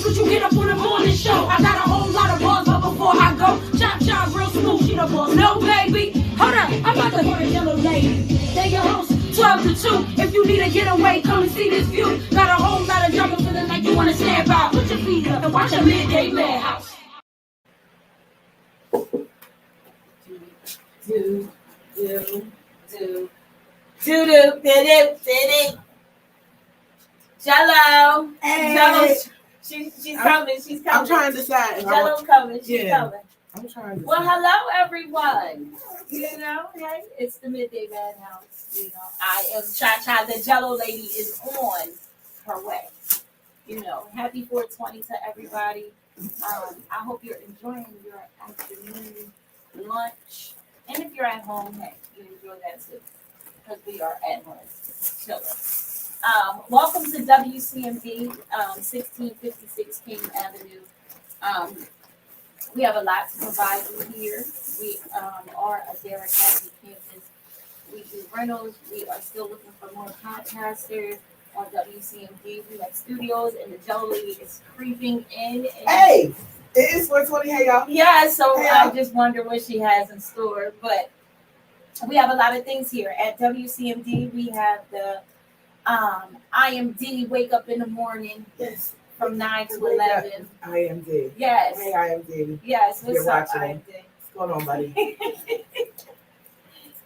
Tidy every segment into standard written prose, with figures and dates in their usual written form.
That's what you get up on the morning show. I got a whole lot of bars, but before I go, chop real smooth. She the boss. No, baby. Hold up. I'm about to go to Jellolady. They your host, 12 to 2. If you need a getaway, come and see this view. Got a whole lot of drama feeling like you want to snap out. Put your feet up and watch a midday madhouse. Do. Jello. Hey. Jello. She's coming. She's coming. I'm trying to decide. Jello's coming. She's coming. I'm trying to. Well, hello everyone. You know, hey, it's the Midday Madhouse. You know, I am Cha. The Jellolady is on her way. You know, happy 420 to everybody. I hope you're enjoying your afternoon lunch, and if you're at home, hey, you enjoy that too, because we are at home chilling. Welcome to WCMD, 1656 King Avenue. We have a lot to provide you here. We are a Derek Avenue campus. We do rentals. We are still looking for more podcasters on WCMD. We have studios, and the Jellolady is creeping in. Hey, it is 420. Hey, y'all. Yeah, so hey, I just wonder what she has in store. But we have a lot of things here. At WCMD, we have the IMD Wake Up in the Morning. Yes. From 9 to 11. IMD. Yes. Hey, IMD. Yes. What's up, IMD? What's going on, buddy?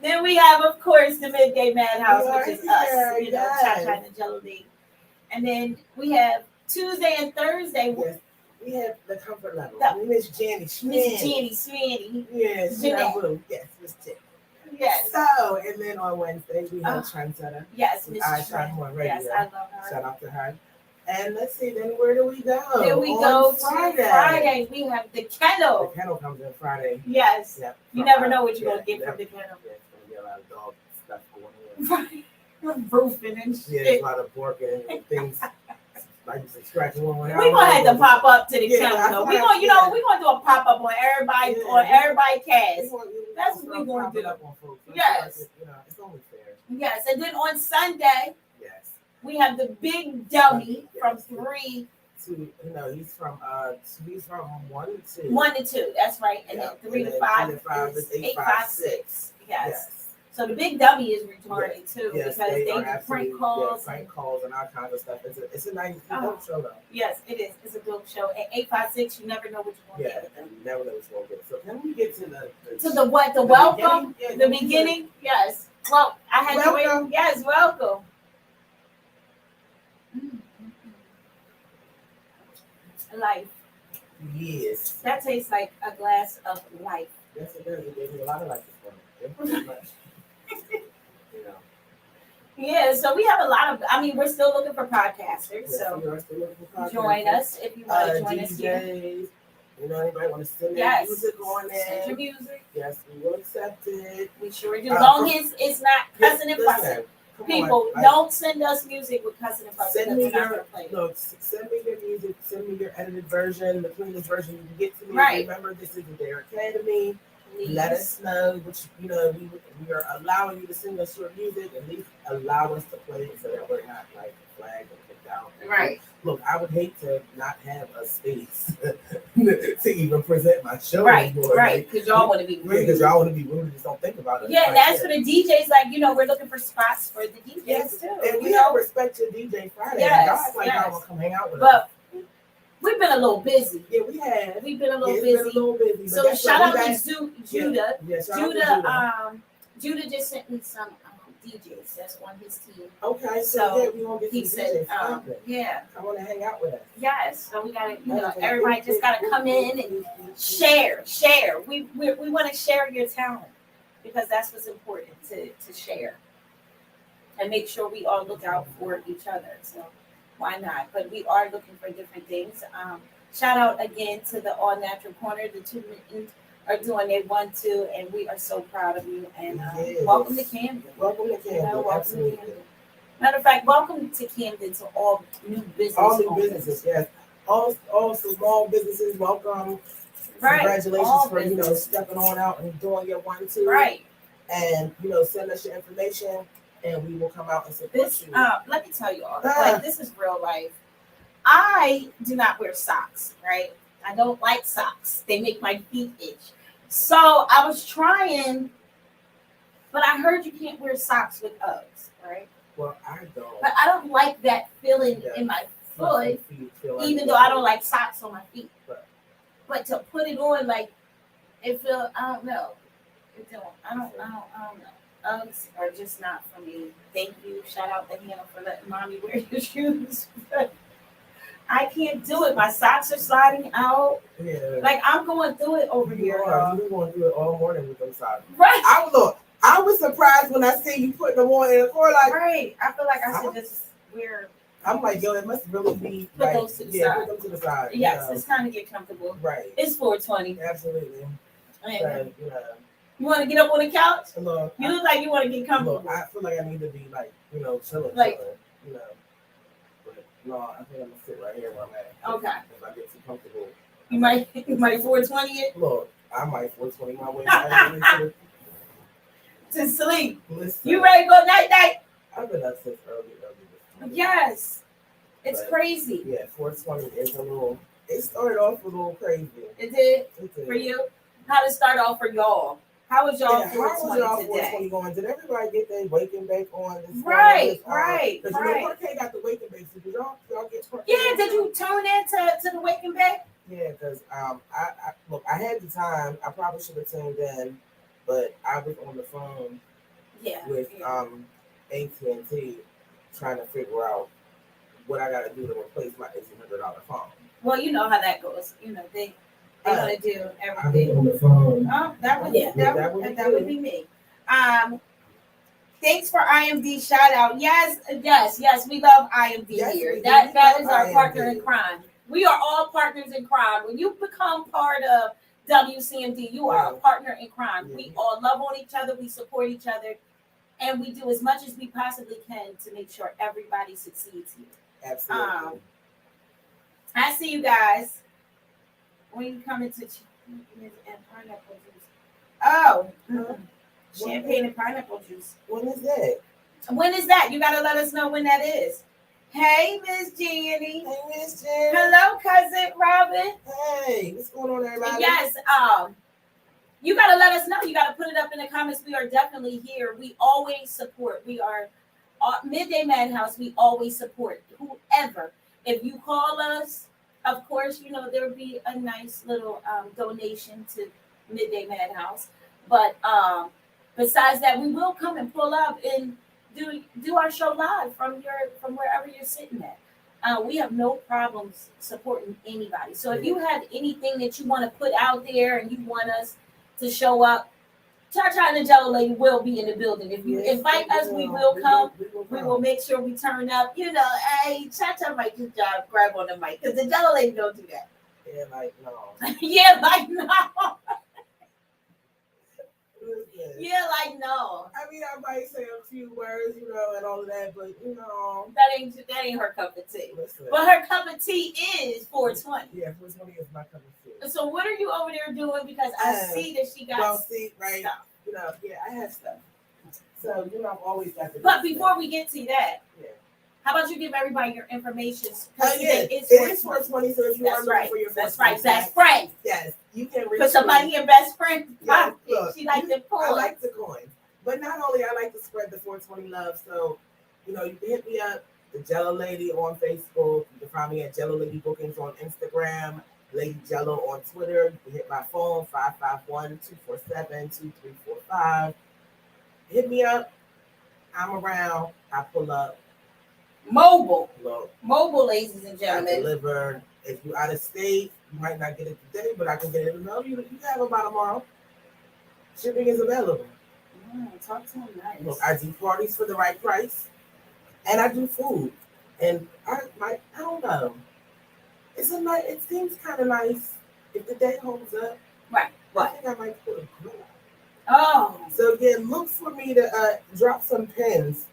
Then we have, of course, the Midday Madhouse, which is us. You know, Cha and the Jellolady. And then we have Tuesday and Thursday. Yes. We have the comfort level. Miss Jenny Swanny. Yes. Yes, Miss Jenny. Yes. So, and then on Wednesday we have Trendsetter. Yes, Miss I Shine More Radio. Yes, I love her. Shout out to her. And let's see, then where do we go? Then we go Friday. We have the kennel. The kennel comes in Friday. Yes. Yep. You never know what you're going to get from the kennel. Yeah, it's going to be a lot of dog stuff going on. Roofing and shit. Yeah, there's a lot of barking and things. Like scratching one out. We're gonna have to pop up to the kennel. We're gonna, we're gonna do a pop up on everybody cast. That's what we're gonna do. Yes. It's only fair. Yes, and then on Sunday, yes, we have the big dummy from 3 to he's from 1 to 2. 1 to 2, that's right, and then 3 to 5 is 8, 5, 6. Yes. So the big dummy is retarded too, because they do prank calls. Yeah, prank calls and all kinds of stuff. It's a nice dope show though. Yes, it is. It's a dope show. At 856, you never know what you're gonna get with them. You never know what you're gonna get. So can we get to the what? The welcome? The beginning? Yes. Well, I had to wait. Yes, welcome. Life. Yes. That tastes like a glass of life. Yes, it does. It gives me a lot of life this morning. Yeah, so we have a lot of, we're still looking for podcasters. Yes, so we are still looking for podcasters. Join us if you want to join DJs, us here. Anybody want to send their music on there? Send your music. Yes, we will accept it. We sure do. Long as it's not cussing and fussing. People, don't send us music with cussing and fussing. Send me your music. Send me your edited version, the cleanest version you can get to me. Right. Remember, this is the Dare Academy. Please. Let us know which we are allowing you to sing us your music. At least allow us to play it so that we're not like flagged and kicked out. Right. Look, I would hate to not have a space to even present my show. Right. Right. Because y'all want to be rude. Because y'all want to be rude and just don't think about it. Yeah, and as for the DJs, we're looking for spots for the DJs too. And we have respect to DJ Friday. Yes. Y'all want to come hang out with us. We've been a little busy. Yeah, we have. We've been a little busy. So shout out to Judah. Judah just sent me some DJs that's on his team. Okay, so we gonna get he said, I want to hang out with us. Yes, so we gotta, everybody just gotta come in and share. We want to share your talent because that's what's important to share and make sure we all look out for each other. So. Why not? But we are looking for different things. Shout out again to the All Natural Corner. The 2 men are doing their 1-2, and we are so proud of you. And welcome to Camden. Welcome to Camden. Absolutely. To Camden. Matter of fact, welcome to Camden to all new businesses. All new businesses, yes. All small businesses, welcome. Right. Congratulations for stepping on out and doing your 1-2. Right. And send us your information. And we will come out and support you. Let me tell you all, this is real life. I do not wear socks, right? I don't like socks. They make my feet itch. So I was trying, but I heard you can't wear socks with Uggs, right? Well, I don't. But I don't like that feeling in my foot, even though I don't like socks on my feet. But to put it on, like, it feel, I don't know. I don't know. Uggs are just not for me. Thank you. Shout out to Hannah for letting mommy wear your shoes. I can't do it. My socks are sliding out. Yeah. Like, I'm going through it over here. You're going through it all morning with them socks. Right. I was surprised when I see you putting them on in the car. Like, right. I feel like I should just wear. I'm like, yo, it must really be. Put those to the side. Put them to the side. Yes, it's time to get comfortable. Right. It's 4:20. Absolutely. And, you want to get up on the couch? Look, you look like you want to get comfortable. Look, I feel like I need to be like, chilling. Like, But no, I think I'm gonna sit right here where I'm at. Okay. If I get too comfortable. You might 420 it? Look, I might 420 my way right to sleep. Listen, you ready to go night? I've been up since early this morning. Yes. It's crazy. Yeah, 420 is a little, it started off a little crazy. It did? For you? How did it start off for y'all? How was y'all 420 today? Going? Did everybody get their wake and bake on? Right. Because Parquet got the wake and bake. So did y'all get Parquet? Yeah, did you tune in to the wake and bake? Yeah, because I had the time. I probably should have tuned in, but I was on the phone with AT&T trying to figure out what I got to do to replace my $1,800 phone. Well, you know how that goes. They want to do everything. On the phone. Oh, that would be me. Thanks for IMD shout out. Yes, we love IMD here. That is our partner in crime. We are all partners in crime. When you become part of WCMD, you are a partner in crime. We all love on each other. We support each other. And we do as much as we possibly can to make sure everybody succeeds here. Absolutely. I see you guys. When you come into and pineapple juice. Oh, champagne and pineapple juice. When is that? When is that? You gotta let us know when that is. Hey, Miss Jenny. Hey, Miss Jenny. Hello, cousin Robin. Hey, what's going on, everybody? Yes. You gotta let us know. You gotta put it up in the comments. We are definitely here. We always support. We are Midday Madhouse. We always support whoever. If you call us. Of course, there would be a nice little donation to Midday Madhouse. But besides that, we will come and pull up and do our show live from wherever you're sitting at. We have no problems supporting anybody. So if you have anything that you want to put out there and you want us to show up, Cha-Cha and the Jellolady will be in the building. If you invite us, we will come. We will make sure we turn up. Hey, Cha-Cha might just grab on the mic because the Jellolady don't do that. Yeah, like no. Yeah, like no. Yeah, like no. I mean, I might say a few words, and all of that, but that ain't her cup of tea. Listen. But her cup of tea is 420. Yeah, 420 is my cup of tea. So what are you over there doing? Because I see that she got right? Stuff. I have stuff. So I've always got the. But before we get to that, how about you give everybody your information? It is 420. So if you are looking for your best friend, yes, you can reach. Put somebody in best friend. Yes, look, she likes the coins. I like the coins, but not only I like to spread the 420 love. So you can hit me up, the Jellolady on Facebook. You can find me at Jellolady Bookings on Instagram. Lady Jello on Twitter. You can hit my phone 551-247-2345. Hit me up. I'm around. I pull up. Mobile, ladies and I gentlemen. deliver. If you're out of state, you might not get it today, but I can get it tomorrow. You can have it by tomorrow. Shipping is available. Talk to him nice. Look, I do parties for the right price, and I do food. And I don't know. It seems kind of nice if the day holds up. Right. I think I might put a grill out. Oh. So again, look for me to drop some pins.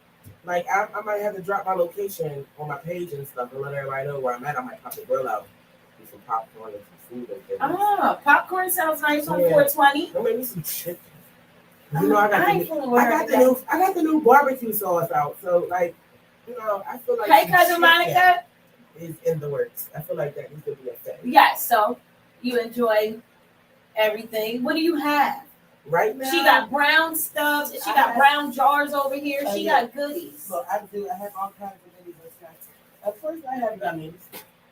Like I might have to drop my location on my page and stuff and let everybody know where I'm at. I might pop the grill out, do some popcorn and some food. Oh, popcorn sounds nice on 420. Or maybe some chicken. I got the new barbecue sauce out. So I feel like. Hey, cousin Monica. is in the works. I feel like that needs to be a thing. Yes. So you enjoy everything. What do you have? Right now, She got brown stuff. She got brown jars over here. She got goodies. Well, I do. I have all kinds of goodies and snacks. Of course, I have gummies.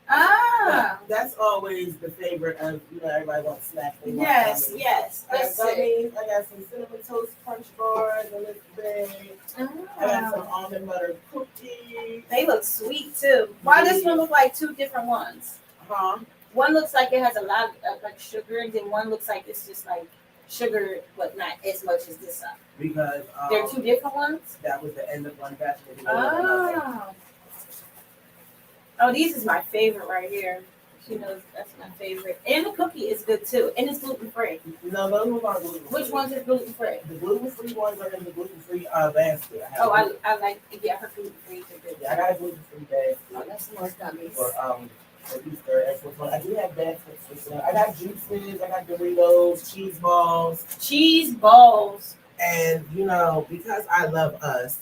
Ah, that's always the favorite of everybody wants snacks. Yes, yes. I got gummies. I got some cinnamon toast crunch bars. A little bit. I got some almond butter cookies. They look sweet too. Why does one look like two different ones? Huh? One looks like it has a lot of like sugar, and then one looks like it's just like sugar, but not as much as this one. Because they're two different ones. That was the end of one batch. Oh, these is my favorite right here. She knows that's my favorite. And the cookie is good too. And it's gluten free. No, those ones aren't gluten free. Which ones are gluten free? The gluten free ones are in the gluten free basket. I like her gluten free are good. Yeah, I got a gluten free basket. Oh, that's more gummies. For Easter, I do have baskets for sale. I got juices, I got Doritos, cheese balls. Cheese balls. And because I love us.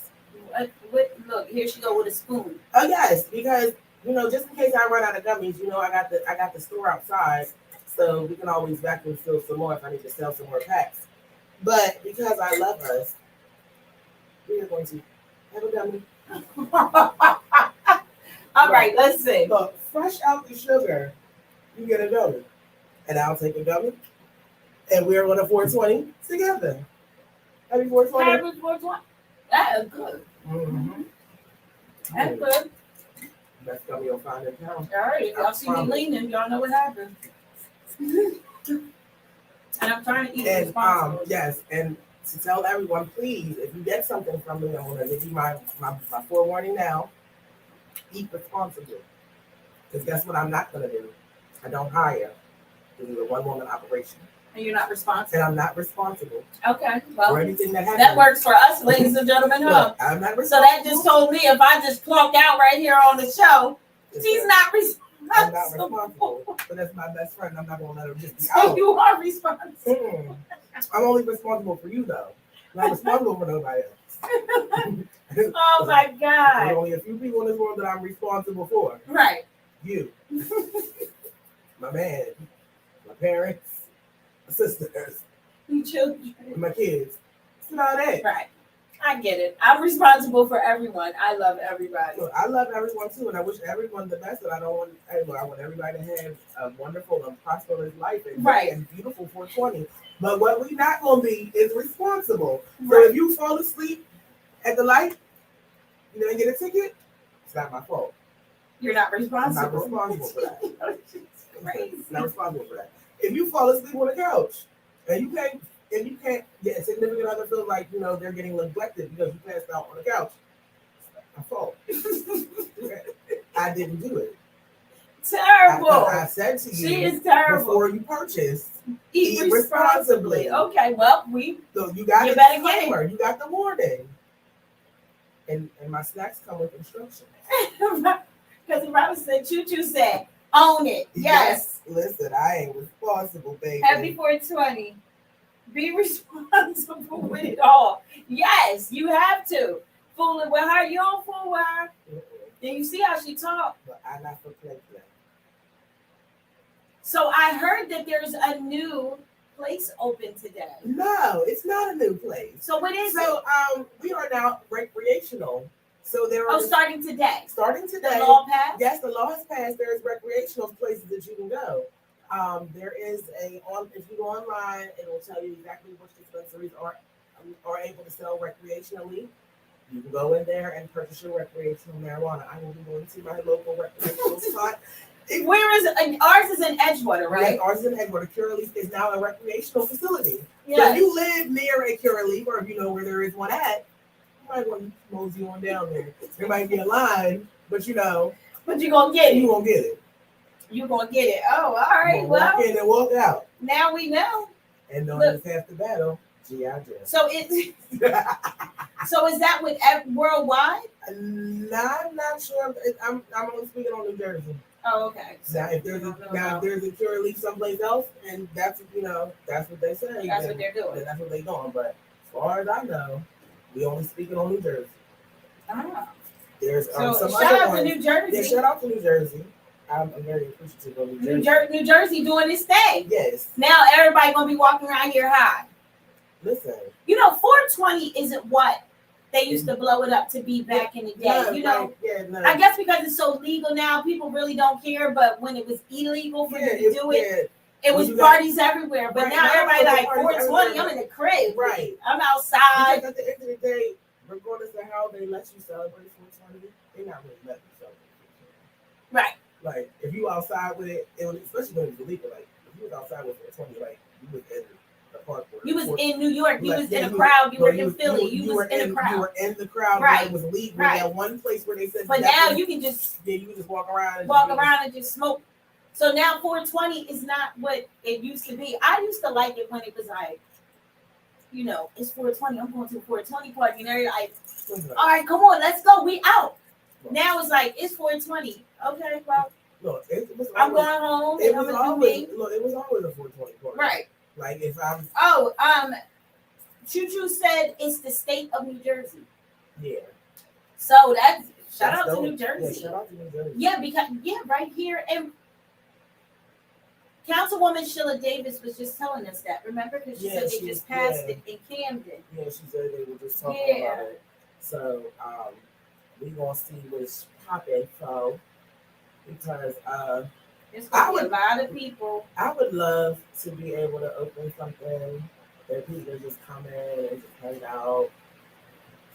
Look, here she go with a spoon. Oh yes, because just in case I run out of gummies, I got the store outside, so we can always vacuum seal some more if I need to sell some more packs. But because I love us, we are going to have a gummy. All right, let's see. Look, fresh out the sugar, you get a gummy, and I'll take a gummy, and we're on a 420 together. Happy 420. Happy 420. That is good. Mm-hmm. That's good. That's gummy on $5. All right, if y'all see me leaning, y'all know what happened. And I'm trying to eat responsibly. Yes, and to tell everyone, please, if you get something from me, I'm going to give you my forewarning now. Eat responsibly. Because guess what I'm not going to do? I don't hire. This is a one-woman operation. And you're not responsible. And I'm not responsible. Okay, well, for anything that happens. That works for us, ladies and gentlemen. Look, I'm not responsible. So that just told me if I just plunked out right here on the show, she's not responsible. I'm not responsible. But that's my best friend. I'm not going to let her just be out. So you are responsible. I'm only responsible for you, though. I'm not responsible for nobody else. Oh, my God. There's only a few people in this world that I'm responsible for. Right. You. My man. My parents. My sisters. My children. My kids. It's about it. Right. I get it. I'm responsible for everyone. I love everybody. Look, I love everyone too, and I wish everyone the best. And I want everybody to have a wonderful and prosperous life and beautiful 420. But what we're not going to be is responsible. So if you fall asleep at the light, you didn't get a ticket. It's not my fault. You're not responsible. I'm not responsible for that. Crazy. Not responsible for that. If you fall asleep on the couch and you can't get a significant other feel like they're getting neglected because you passed out on the couch, it's my fault. I didn't do it. Terrible. I said to you, she is terrible. Before you purchase, eat responsibly. Okay, well so you got the disclaimer, you got the warning, and my snacks come with instructions. Because if I was said, Choo said, own it. Yes. Listen, I ain't responsible, baby. Happy 420. Be responsible with it all. Yes, you have to. Fooling with her, you don't fool with her. Then you see how she talk. But I'm not for play. So I heard that there's a new place open today. No, it's not a new place. So what is it? So we are now recreational. So there are starting today. Starting today. The law passed? Yes, the law has passed. There is recreational places that you can go. There is if you go online, it will tell you exactly which dispensaries are able to sell recreationally. You can go in there and purchase your recreational marijuana. I will be going to my local recreational spot. Where is it? Ours is in Edgewater, right? Yes, ours is in Edgewater. Curaleaf is now a recreational facility. Yes. So if you live near a Curaleaf, or if you know where there is one at, you might want to mosey on down there. There might be a line, but But you're going to get it. You're going to get it. You're going to get it. Oh, all right. Well. Walk in and walk out. Now we know. And don't just have to battle. G.I. Joe. So So is that with worldwide? I'm not sure. I'm only speaking on New Jersey. Oh, okay. Now, if there's a Curaleaf someplace else, and that's what they say. That's what they're doing. That's what they're doing. But as far as I know, we only speaking on New Jersey. Ah. There's so some shout other out ones. to New Jersey. Yeah, shout out to New Jersey. I'm very appreciative of New Jersey. New Jersey doing its thing. Yes. Now everybody gonna be walking around here high. Listen. 420 isn't what they used to blow it up to be back in the day. I guess because it's so legal now, people really don't care. But when it was illegal for you to do it, it was parties everywhere. But now everybody like 420. I'm in the crib. Right. I'm outside. Because at the end of the day, regardless of how they let you celebrate 420, they're not really letting you celebrate 420. Right. Like if you outside with it, especially when it's illegal. Like if you was outside with 420, like you was in the park. You was in New York. You was in a crowd. You were in Philly. You was in a crowd. You were in the crowd. Right. It was legal. Right. That one place where they said. But now you can just you can just walk around and just smoke. So now 420 is not what it used to be. I used to like it when it was like, it's 420. I'm going to a 420 party. And they're like, all right, come on, let's go. We out. Now it's like, it's 420. Okay, well, I'm going home. It was always a 420 party. Right. Like if I'm. Choo Choo said it's the state of New Jersey. Yeah. So shout out to New Jersey. Yeah, shout out to New Jersey. Yeah, because right here and Councilwoman Sheila Davis was just telling us that. Remember, because she said they just passed it in Camden. Yeah, she said they were just talking about it. So we gonna see what's popping. So because it's gonna be a lot of people. I would love to be able to open something that people just come in and just hang out.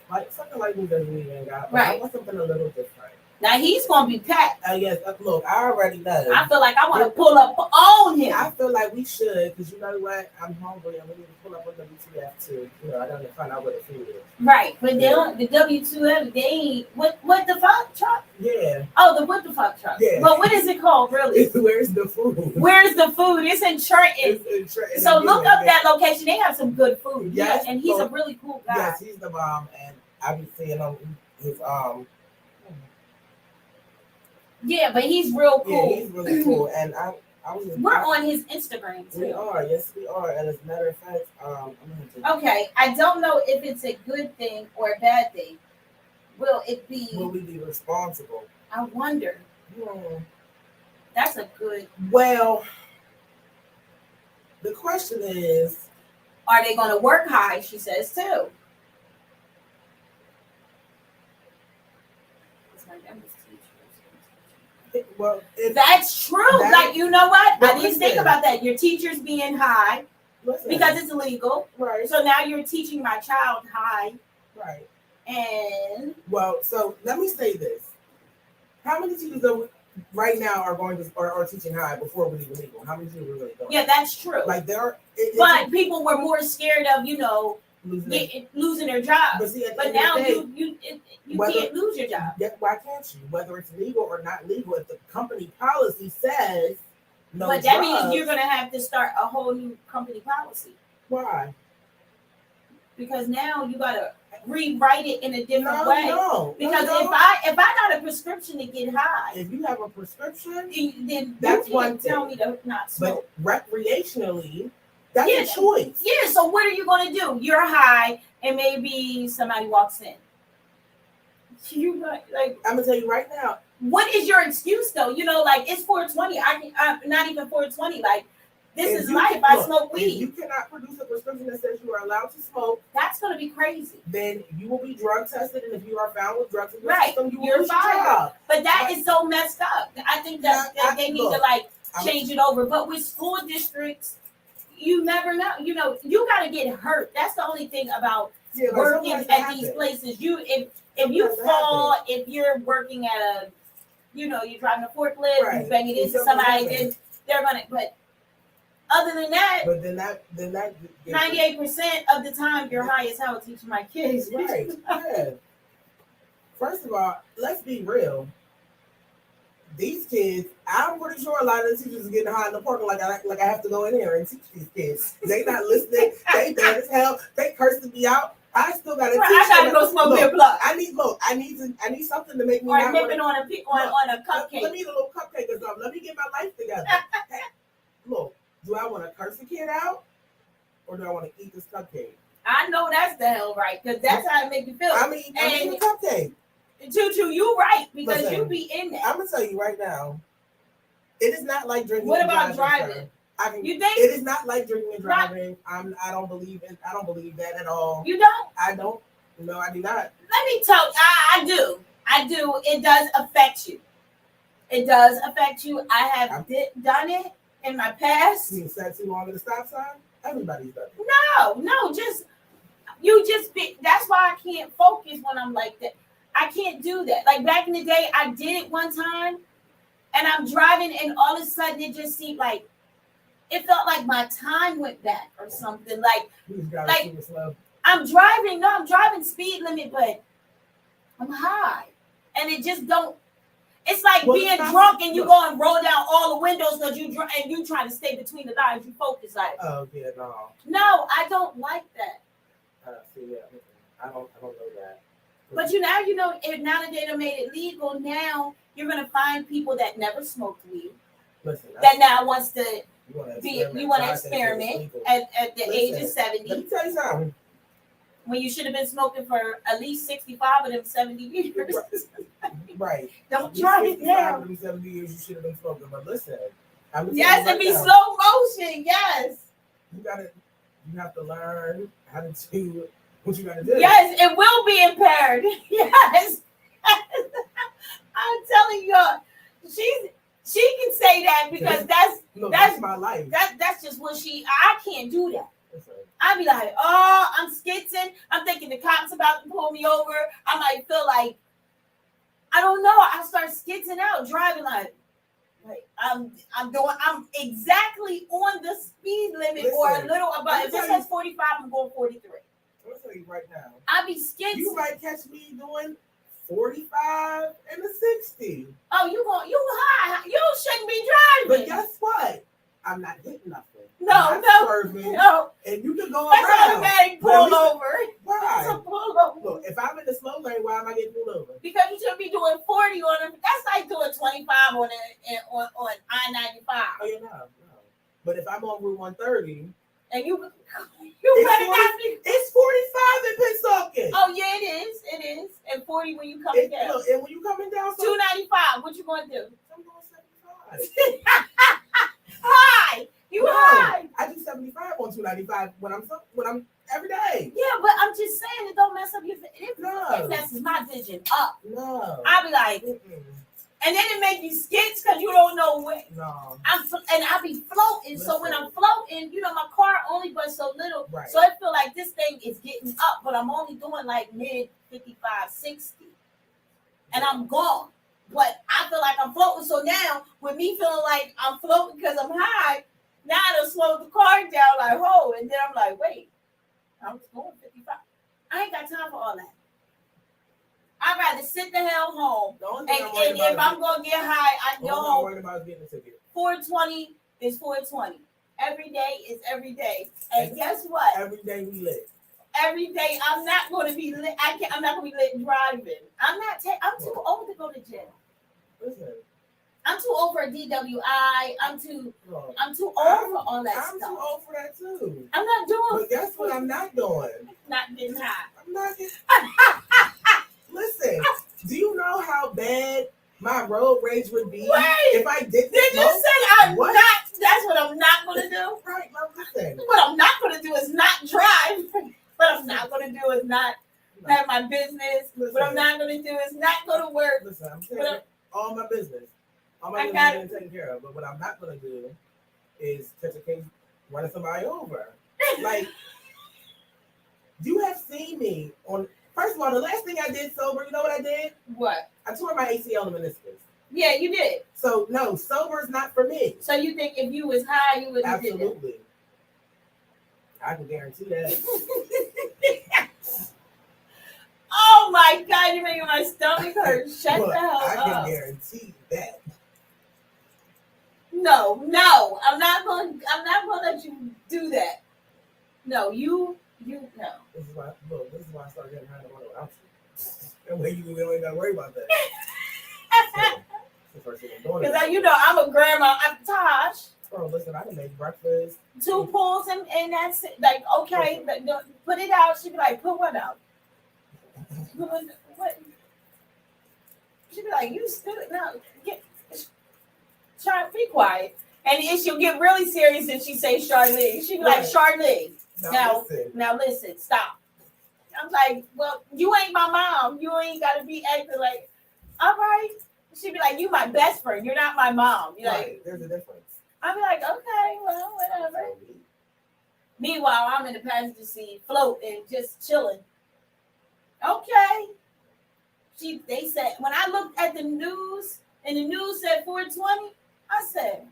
Like something like New Jersey Weekend got. Right. I want something a little different. Now he's gonna be packed. Yes, look, I already know. I feel like I want to pull up on him. I feel like we should, because you know what? I'm hungry and we need to pull up on WTF too. I don't find out what the food is. Right, but they don't. The W2F, they ain't what the fuck truck? Yeah. Oh, the what the fuck truck? Yeah. But what is it called, really? Where's the food? Where's the food? It's in Trenton. It's in Trenton. So look up that location. They have some good food. Yes, and he's a really cool guy. Yes, he's the bomb, and I've been seeing him. His Yeah, but he's real cool. Yeah, he's really cool, and we're on his Instagram too. We are, yes, we are. And as a matter of fact, okay, I don't know if it's a good thing or a bad thing. Will we be responsible? I wonder. That's a good. Well, the question is, are they going to work high? She says too. Well, that's true. Like, you know what? I didn't think about that. Your teachers being high because it's illegal. Right. So now you're teaching my child high. Right. And so let me say this. How many teachers right now are going to are teaching high before it was illegal? How many teachers really don't? Yeah, that's true. Like but people were more scared of, losing their job. But now you can't lose your job. Why can't you? Whether it's legal or not legal, if the company policy says no but that means you're going to have to start a whole new company policy. Why? Because now you got to rewrite it in a different way. Because if I got a prescription to get high, if you have a prescription, then that's you one thing. Tell me to not smoke. But recreationally, that's a choice. Yeah. So what are you going to do? You're high, and maybe somebody walks in. I'm gonna tell you right now. What is your excuse though? It's 420. I'm not even 420. This is life. I smoke weed. If you cannot produce a prescription that says you are allowed to smoke, that's going to be crazy. Then you will be drug tested, and if you are found with drugs in your system, you're fired. But that is so messed up. I think that they need to change it over. But with school districts, you never know. You got to get hurt. That's the only thing about working at these places. If you fall, if you're working at you're driving a forklift, you bang it into somebody, then they're gonna. But other than that, 98% of the time you're high as hell teaching my kids. Right. Yeah. First of all, let's be real. These kids, I'm pretty sure a lot of the teachers are getting high in the parking like I have to go in here and teach these kids. They not listening. They bad as hell. They cursing me out. I still gotta teach. I gotta go smoke their blood. I need something to make me. Or nipping on a cupcake. Let me eat a little cupcake or something. Let me get my life together. Look, do I want to curse a kid out, or do I want to eat this cupcake? I know that's the hell right, because that's how it make you feel. I mean, a cupcake. Tutu, you right because Listen, you be in that. I'm gonna tell you right now. It is not like drinking. What about driving? You think it is not like drinking and driving? I don't believe that at all. You don't? I don't. No, I do not. Let me tell you, I do. I do. It does affect you. It does affect you. I have done it in my past. You sat too long at the stop sign? Everybody's done it. No, just be. That's why I can't focus when I'm like that. I can't do that. Like back in the day, I did it one time, and I'm driving, and all of a sudden it just seemed like it felt like my time went back or something. Like I'm driving speed limit, but I'm high, and it just don't. It's like being drunk and you go and roll down all the windows because you trying to stay between the lines. You focus like. Oh yeah, no. No, I don't like that. See, yeah, I don't know that. But now now that they made it legal, now you're gonna find people that never smoked weed. Listen, that now wants to you want to experiment at the age of 70. Let me tell you something. When you should have been smoking for at least 65 of them 70 years. Right. Don't try it now. 65 of them 70 years you should have been smoking. But listen. Yes, and be slow motion. Yes. You have to learn how to do what you got to do. Yes, it will be impaired. Yes. I'm telling you, she can say that because that's my life. That's just what I can't do that. I'd be like, oh, I'm skitzing. I'm thinking the cops about to pull me over. I might feel like, I don't know. I start skitzing out, driving like I'm exactly on the speed limit or a little above. If it says 45, I'm going 43. I'm gonna tell you right now. I'll be skitzing. You might catch me doing 45 and a 60. Oh, you high. You shouldn't be driving. But guess what? I'm not hitting nothing. No. And you can go that's around. That's pull over. Why? That's a pull over. Look, if I'm in the slow lane, why am I getting pulled over? Because you should be doing 40 on them. That's like doing 25 on I-95. Oh, yeah, no. But if I'm on Route 130, and you better not be. It's 45 in Pennsauken. Oh yeah, it is. And 40 when you coming down. Look, and when you coming down, 295. What you gonna do? I'm going 75. High. High. I do 75 on 295 when I'm every day. Yeah, but I'm just saying it don't mess up your vision. It messes my vision up. No. I'll be like, and then it make you skits because you don't know where. No. I'll be floating. Listen. So when I'm floating, my car only but so little. Right. So I feel like this thing is getting up, but I'm only doing like mid 55, 60. And I'm gone. But I feel like I'm floating. So now, with me feeling like I'm floating because I'm high, now I done slowed the car down like, whoa. And then I'm like, wait, I'm going 55. I ain't got time for all that. I'd rather sit the hell home. And if I'm going to get high, I go home. I'm worried about getting a ticket. 420 is 420. Every day is every day. And guess what? Every day we lit. Every day I'm not going to be lit. I'm not going to be lit driving. I'm too old to go to jail. Listen. I'm too old for a DWI. I'm too old for all that stuff. I'm too old for that too. I'm not doing. But guess what? I'm not doing. Not getting high. I'm not getting. Listen. Do you know how bad my road rage would be if I didn't? Did you say I'm not? That's what I'm not going to do. Right. Listen. What I'm not going to do is not drive. What I'm not going to do is not have my business. Listen. What I'm not going to do is not go to work. Listen, I'm taking all my business. All my business is taken care of. But what I'm not going to do is catch a case running somebody over. Like, you have seen me on. First of all, the last thing I did sober, you know what I did? What? I tore my ACL and meniscus. Yeah, you did. So, no, sober is not for me. So you think if you was high, you would have did that? Absolutely. I can guarantee that. Oh my God, you're making my stomach hurt. Shut the hell up. I can guarantee that. No, I'm not going to let you do that. No, you no. This is why I started getting high without you. That way you ain't got to worry about that. Because I'm a grandma. I'm Tosh. Oh, listen, I can make breakfast. 2 pulls and that's it. Like, okay, put it out. She'd be like, put what out? What? She'd be like, you still no, try to be quiet. And she'll get really serious and she say Charlene. She'd be like, Charlene, now listen, stop. I'm like, well, you ain't my mom. You ain't gotta be acting like, all right. She'd be like, you my best friend. You're not my mom. You're like, there's a difference. I'd be like, okay, well, whatever. Meanwhile, I'm in the passenger seat, floating, just chilling. Okay. They said, when I looked at the news, and the news said 420, I said,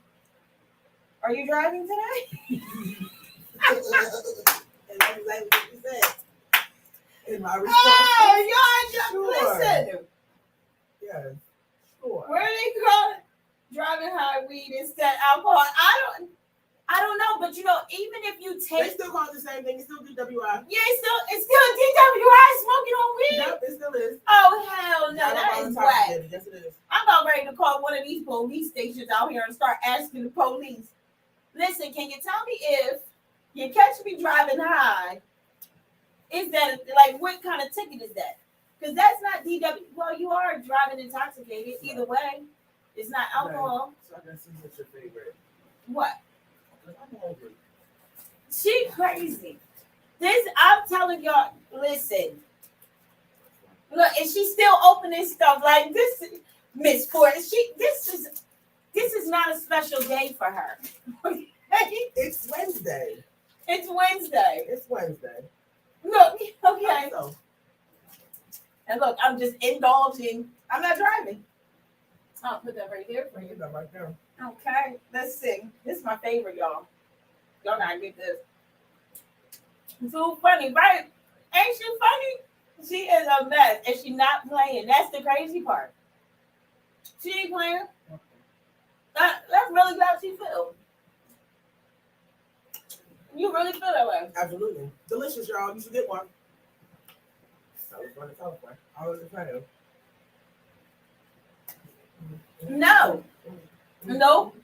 are you driving today? And that's exactly what you said. In my response. Oh, y'all just listen. Yes, sure. Where are they going? Driving high weed instead alcohol. I don't know, but you know, even if you take, they still call it the same thing. It's still DWI. Yeah, it's still DWI smoking on weed. Yep, it still is. Oh hell no, that is whack. Yes, it is. I'm about ready to call one of these police stations out here and start asking the police. Listen, can you tell me if you catch me driving high? Is that like what kind of ticket is that? Because that's not DW. Well, you are driving intoxicated. Either way, it's not alcohol. So I can see what's your favorite. What? I'm hungry. She crazy. I'm telling y'all, listen. Look, and she's still opening stuff like this. Miss Ford, this is not a special day for her. It's Wednesday. It's Wednesday. It's Wednesday. Look, okay. So. And look, I'm just indulging. I'm not driving. I'll put that right there for you. Put that right there. Okay, let's sing. This is my favorite, y'all. Y'all gotta get this. So funny, right? Ain't she funny? She is a mess, and she not playing. That's the crazy part. She ain't playing. That's really how she feel. You really feel that way? Absolutely. Delicious, y'all. You should get one. So it's going to California. I was excited. No. Nope.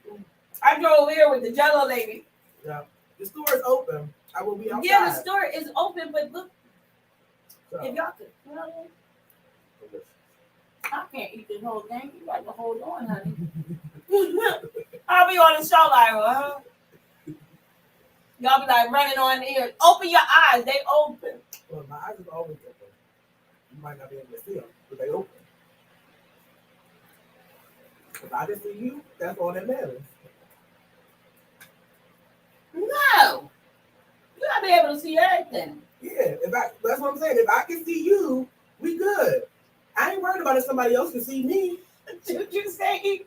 I drove here with the Jellolady. Yeah. The store is open. I will be outside. Yeah, the store is open, but look, so, if y'all could, you know what I mean? I can't eat this whole thing. You got to hold on, honey. I'll be on the show like, huh? Y'all be like running on the ears. Open your eyes. They open. Well, my eyes are always open. You might not be able to see them, but they open. If I can see you, that's all that matters. No. You gotta be able to see everything. Yeah, that's what I'm saying. If I can see you, we good. I ain't worried about if somebody else can see me. Did you say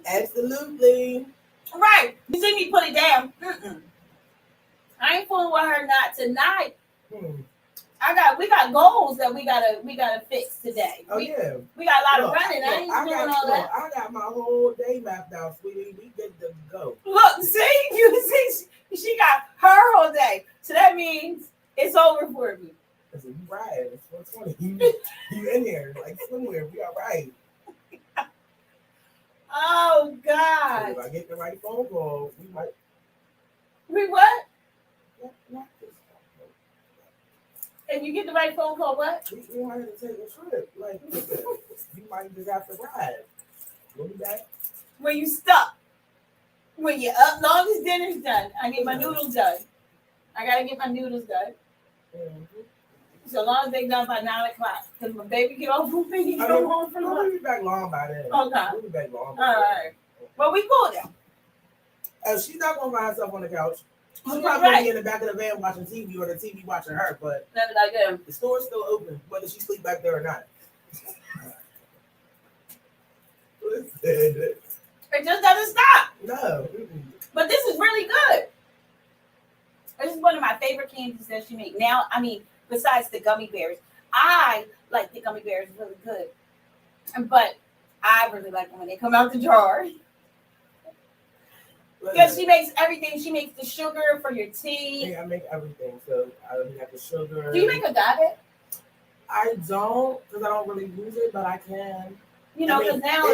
Absolutely. Right. You see me put it down. Mm-mm. I ain't fooling with her not tonight. We got goals that we gotta fix today. Oh yeah. We got a lot of running. I ain't doing all that. I got my whole day mapped out, sweetie. We get to go. Look, see, she got her whole day. So that means it's over for me. I said, you right. It's 420. You in here like somewhere. We all right. Oh God. So if I get the right phone call, we might. We what? Not this. If you get the right phone call, what? We might have to take a trip. Like, you might just have to ride. We'll be back. When you stuck. When you're up, long as dinner's done. I get my noodles done. I gotta get my noodles done. Mm-hmm. So long as they done by 9 o'clock. Because when baby get off with me, he go home for lunch. We'll be back long by then. Okay. We'll be back long. All right. Well, we cool then. She's not gonna find herself on the couch. She's probably gonna be in the back of the van watching TV or the TV watching her, but the store's still open, whether she sleep back there or not. It just doesn't stop. No. But this is really good. This is one of my favorite candies that she makes. Now, I mean, besides the gummy bears, I like the gummy bears really good. But I really like them when they come out the jar. Because she makes everything. She makes the sugar for your tea. Yeah, I make everything. So I got the sugar. Do you make agave? I don't, because I don't really use it, but I can. You know, because now,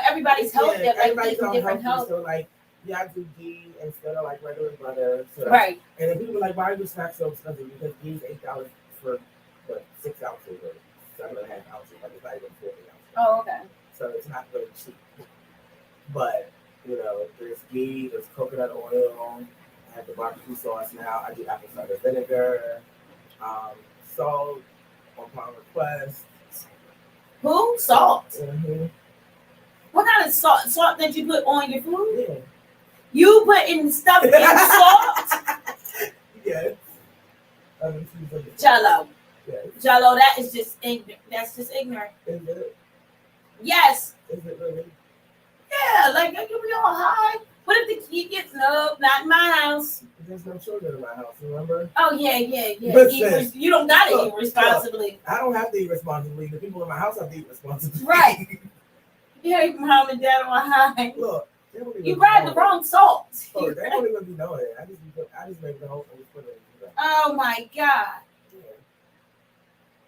everybody's healthy. Yeah, everybody's like different health. So, like, I do ghee instead of, like, regular butter. So right. And then people are like, why are you snack so expensive? Because ghee is $8 for, what, 6 ounces or 7.5 ounces. Like it's not even 40 ounces. Oh, okay. So it's not really cheap. But there's ghee, there's coconut oil. I have the barbecue sauce now. I do apple cider vinegar, salt upon request. Who? Salt. Mm-hmm. What kind of salt? Salt that you put on your food? Yeah. You put in stuff in salt? Yes. Jello. Yes. Jello, that is just ignorant. That's just ignorant. Is it? Yes. Is it really? Yeah, like you be all high. What if the kid gets up? Not in my house. There's no children in my house, remember? Oh yeah. You don't gotta eat responsibly. I don't have to eat responsibly. The people in my house have to eat responsibly. Right. Yeah, mom and dad are high. Look, you ride the wrong salt. Oh, they don't even be knowing it. I just make the whole thing put it in. Oh my God. Yeah.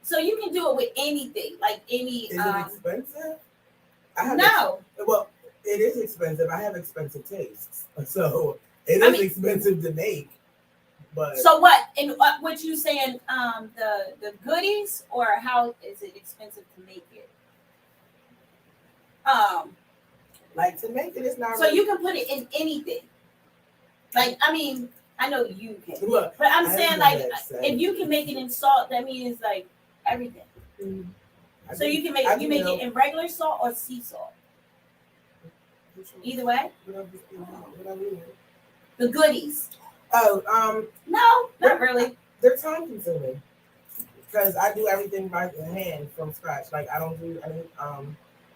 So you can do it with anything, like any. Is it expensive? No. Well, it is expensive. I have expensive tastes, so it is expensive to make. But so what? And what you saying? The goodies, or how is it expensive to make it? Like to make it is not. So you can put it in anything. Like I know you can. Look, but I'm saying like if you can make it in salt, that means like everything. Mm-hmm. So you can make it in regular salt or sea salt. Either way. The goodies. Oh, no, not really. They're time consuming because I do everything by hand from scratch. Like I don't do any.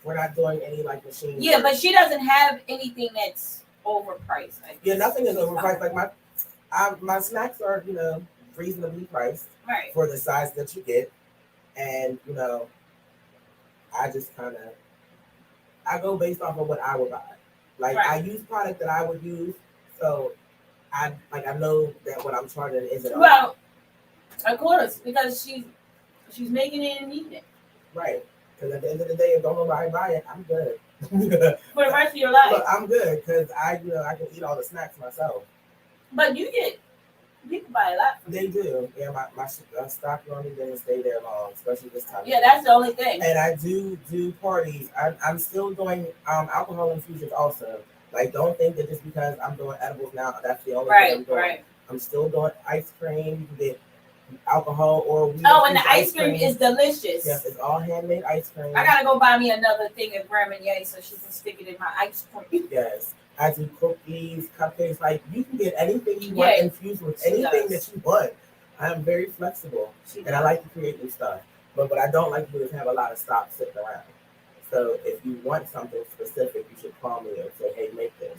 We're not doing any like machine. Yeah, but she doesn't have anything that's overpriced. Yeah, nothing is overpriced. Like my snacks are reasonably priced for the size that you get, and I just I go based off of what I would buy. Like I use product that I would use, so I know that what I'm charging isn't. Well, of course, because she's making it and eating it. Right. Because at the end of the day, if don't nobody buy it, I'm good. For the rest of your life. But I'm good because I can eat all the snacks myself. But you can buy a lot. They do. Yeah, my stock normally didn't stay there long, especially this time. Yeah, that's the only thing. And I do parties. I'm still doing alcohol infusions also. Like, don't think that just because I'm doing edibles now, that's the only thing I'm doing. Right. I'm still doing ice cream. You can get alcohol or weed. Oh, and the ice cream is delicious. Yes, it's all handmade ice cream. I gotta go buy me another thing of Grandma so she can stick it in my ice cream. Yes. I do cookies, cupcakes. Like, you can get anything you want infused with anything that you want. I am very flexible, and I like to create new stuff. But what I don't like to do is have a lot of stock sitting around. So if you want something specific, you should call me and say, hey, make this.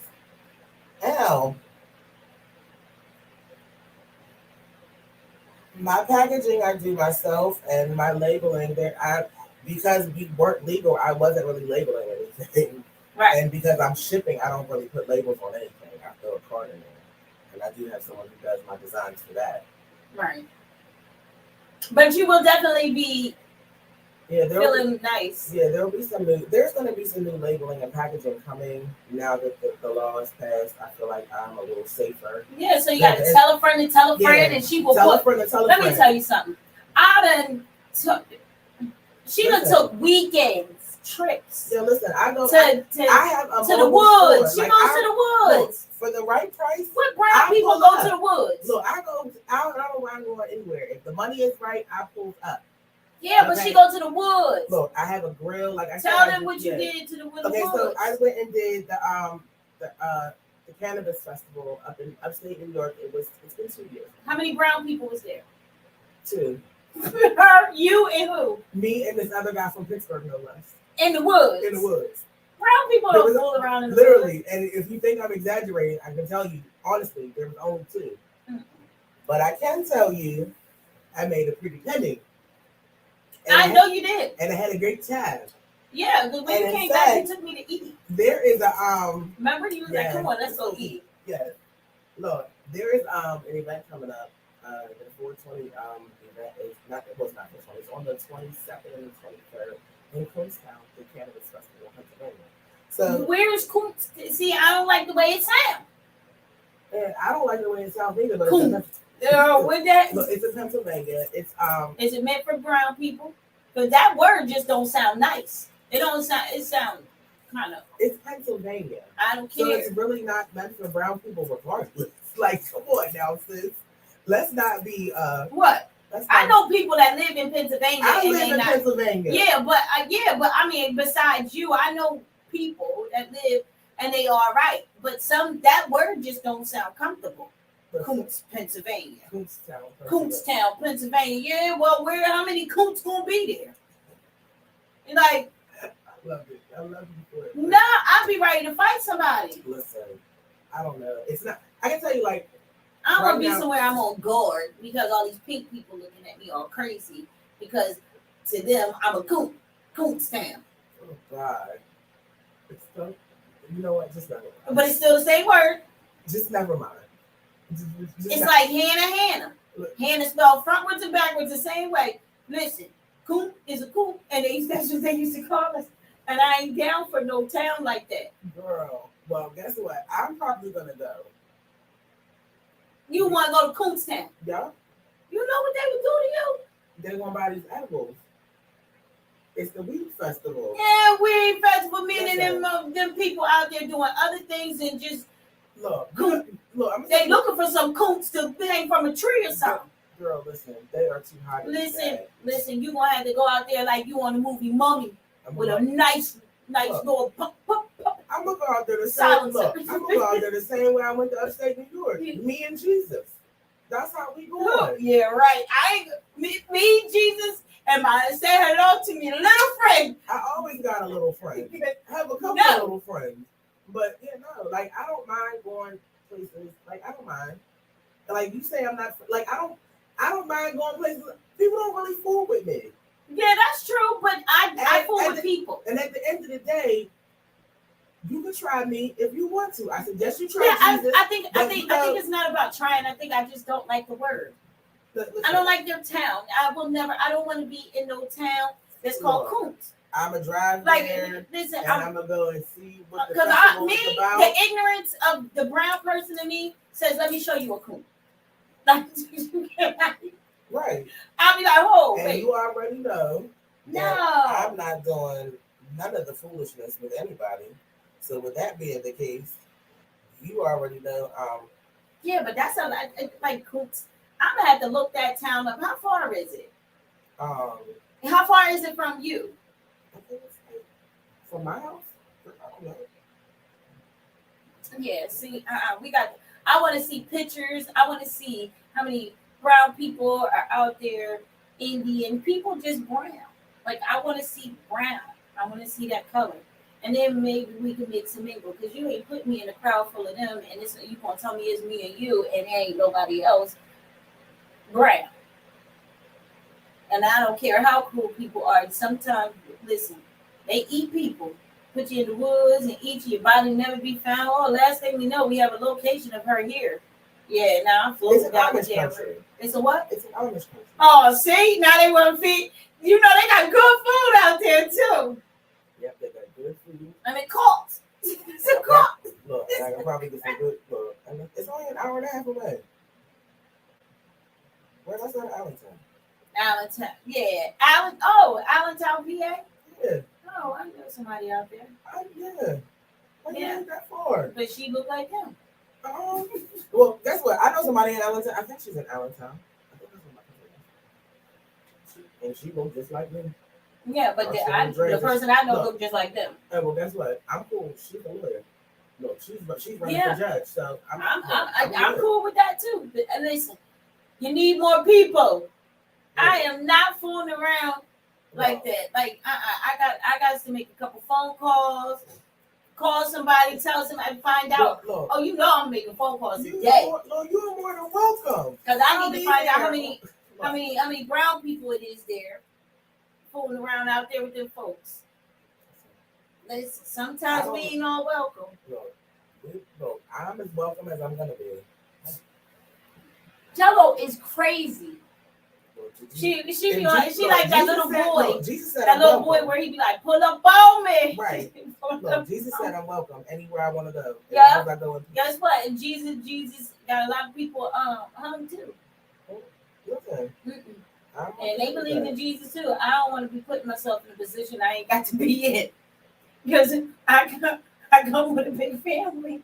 Now, my packaging I do myself, and my labeling because we weren't legal, I wasn't really labeling anything. Right. And because I'm shipping, I don't really put labels on anything. I throw a card in there. And I do have someone who does my designs for that. Right. But you will definitely be feeling nice. Yeah, there's going to be some new labeling and packaging coming now that the law is passed. I feel like I'm a little safer. Yeah, so you got to tell a friend, and she will Let me tell you something. She done took weekends. Trips. Yeah, listen, I go to the woods. She goes to the woods for the right price. What brown people go to the woods? Look, I don't mind going anywhere. If the money is right, I pull up. Yeah, but she go to the woods. Look, I have a grill. Like I tell them what you did to the woods. Okay, so I went and did the cannabis festival up in upstate New York. It's been 2 years. How many brown people was there? 2. You and who? Me and this other guy from Pittsburgh, no less. In the woods. In the woods. Brown people don't fool around in the literally, woods. And if you think I'm exaggerating, I can tell you, honestly, there was only 2. Mm-hmm. But I can tell you, I made a pretty penny. I know you did. And I had a great time. Yeah, because when you came back, you took me to eat. There is a Remember, you was like, "Come on, let's go eat." Yeah. Look, there is an event coming up. The 420 event is not 420. It's on the 22nd and 23rd in Coopstown, the Cannabis Festival in Pennsylvania. So where is Coopstown? See, I don't like the way it sounds. And I don't like the way it sounds either. But with that, look, it's in Pennsylvania. It's Is it meant for brown people? Because that word just don't sound nice. It don't sound. It sounds kind of. It's Pennsylvania. I don't care. So it's really not meant for brown people regardless. Like, come on now, sis. Let's not be what? I know people that live in Pennsylvania. I live in Pennsylvania. Yeah, but I mean, besides you, I know people that live and they are right. But that word just don't sound comfortable. Coots, Pennsylvania. Coopstown, Pennsylvania. Yeah, well, how many coots gonna be there? Like, I love it. I love you for it. Nah, I'll be ready to fight somebody. Listen, I don't know. It's not. I can tell you, like, I want to be somewhere I'm on guard because all these pink people looking at me all crazy because to them I'm a Coopstown. Oh God, it's so. You know what? Just never mind. But it's still the same word. Just never mind. It's like Hannah. Hannah spelled frontwards and backwards the same way. Listen, coop is a coop, and that's what they used to call us. And I ain't down for no town like that. Girl, well, guess what? I'm probably gonna go. You want to go to Coopstown? Yeah. You know what they would do to you? They're gonna buy these edibles. It's the weed festival. Yeah, weed festival. Meaning them people out there doing other things and just look. They looking for some coots to hang from a tree or something. Girl, listen, they are too hot. Listen. You gonna have to go out there like you on the movie Mummy with a nice little pop. I'm gonna go out there the same. Look, I'm gonna go out there the same way I went to upstate New York. Me and Jesus. That's how we go. Look, yeah, right. Me, Jesus, and say hello to me, little friend. I always got a little friend. I have a couple of little friends, but like I don't mind going places. Like I don't mind. Like you say, I'm not like I don't mind going places. People don't really fool with me. Yeah, that's true. But I fool with people. And at the end of the day, you can try me if you want to. I suggest you try Jesus. I think it's not about trying. I think I just don't like the word. I don't like their town. I don't want to be in no town that's called Coots. I'm gonna drive there, listen, and I'm gonna go and see what the festival is about. The ignorance of the brown person in me says, "Let me show you a coot." Right. I'll be like, "Oh, and you already know that I'm not doing none of the foolishness with anybody. So with that being the case, you already know. Yeah, but that's like Coots. I'm gonna have to look that town up. How far is it? How far is it from you? I think it's like from my house. I don't know. Yeah. See, I want to see pictures. I want to see how many brown people are out there. Indian people, just brown. Like I want to see brown. I want to see that color. And then maybe we can mix and mingle because you ain't put me in a crowd full of them, and you gonna tell me it's me and you, and there ain't nobody else. Brown. And I don't care how cool people are. Sometimes, listen, they eat people, put you in the woods and eat you. Your body never be found. Oh, last thing we know, we have a location of her here. Yeah, now I'm floating down the country. It's a what? It's an Amish country. Oh, see, now they want to feed. You know they got good food out there too. Yep, they got good food. I mean, cults. It's a cult. Look, I can probably get some good. Look, it's only an hour and a half away. Where that's not Allentown. Allentown, yeah. Allentown, PA. Yeah. Oh, I know somebody out there. Yeah. Yeah. That far. But she look like him. Well, guess what? I know somebody in Allentown. I think she's in Allentown. I think that's what my and she looks just like me. Yeah, but the person I know look just like them. Hey, well, guess what? I'm cool. She's a lawyer. Look, she's running for judge, so I'm cool with that too. But listen, you need more people. Yeah. I am not fooling around like that. Like I got to make a couple phone calls, call somebody, tell somebody, find out. Look. Oh, you know I'm making phone calls today. You're more than welcome. Because I need to find out how many brown people it is there fooling around out there with them folks. Listen, sometimes we ain't all welcome. Look, I'm as welcome as I'm gonna be. Jello is crazy. She like that little boy. Jesus said that little boy where he be like, pull up on me. Right. Look, Jesus said I'm welcome anywhere I want to go. Yeah. Guess what? And Jesus got a lot of people hung too. Listen, And they believe in Jesus too. I don't want to be putting myself in a position I ain't got to be in. Because I come with a big family.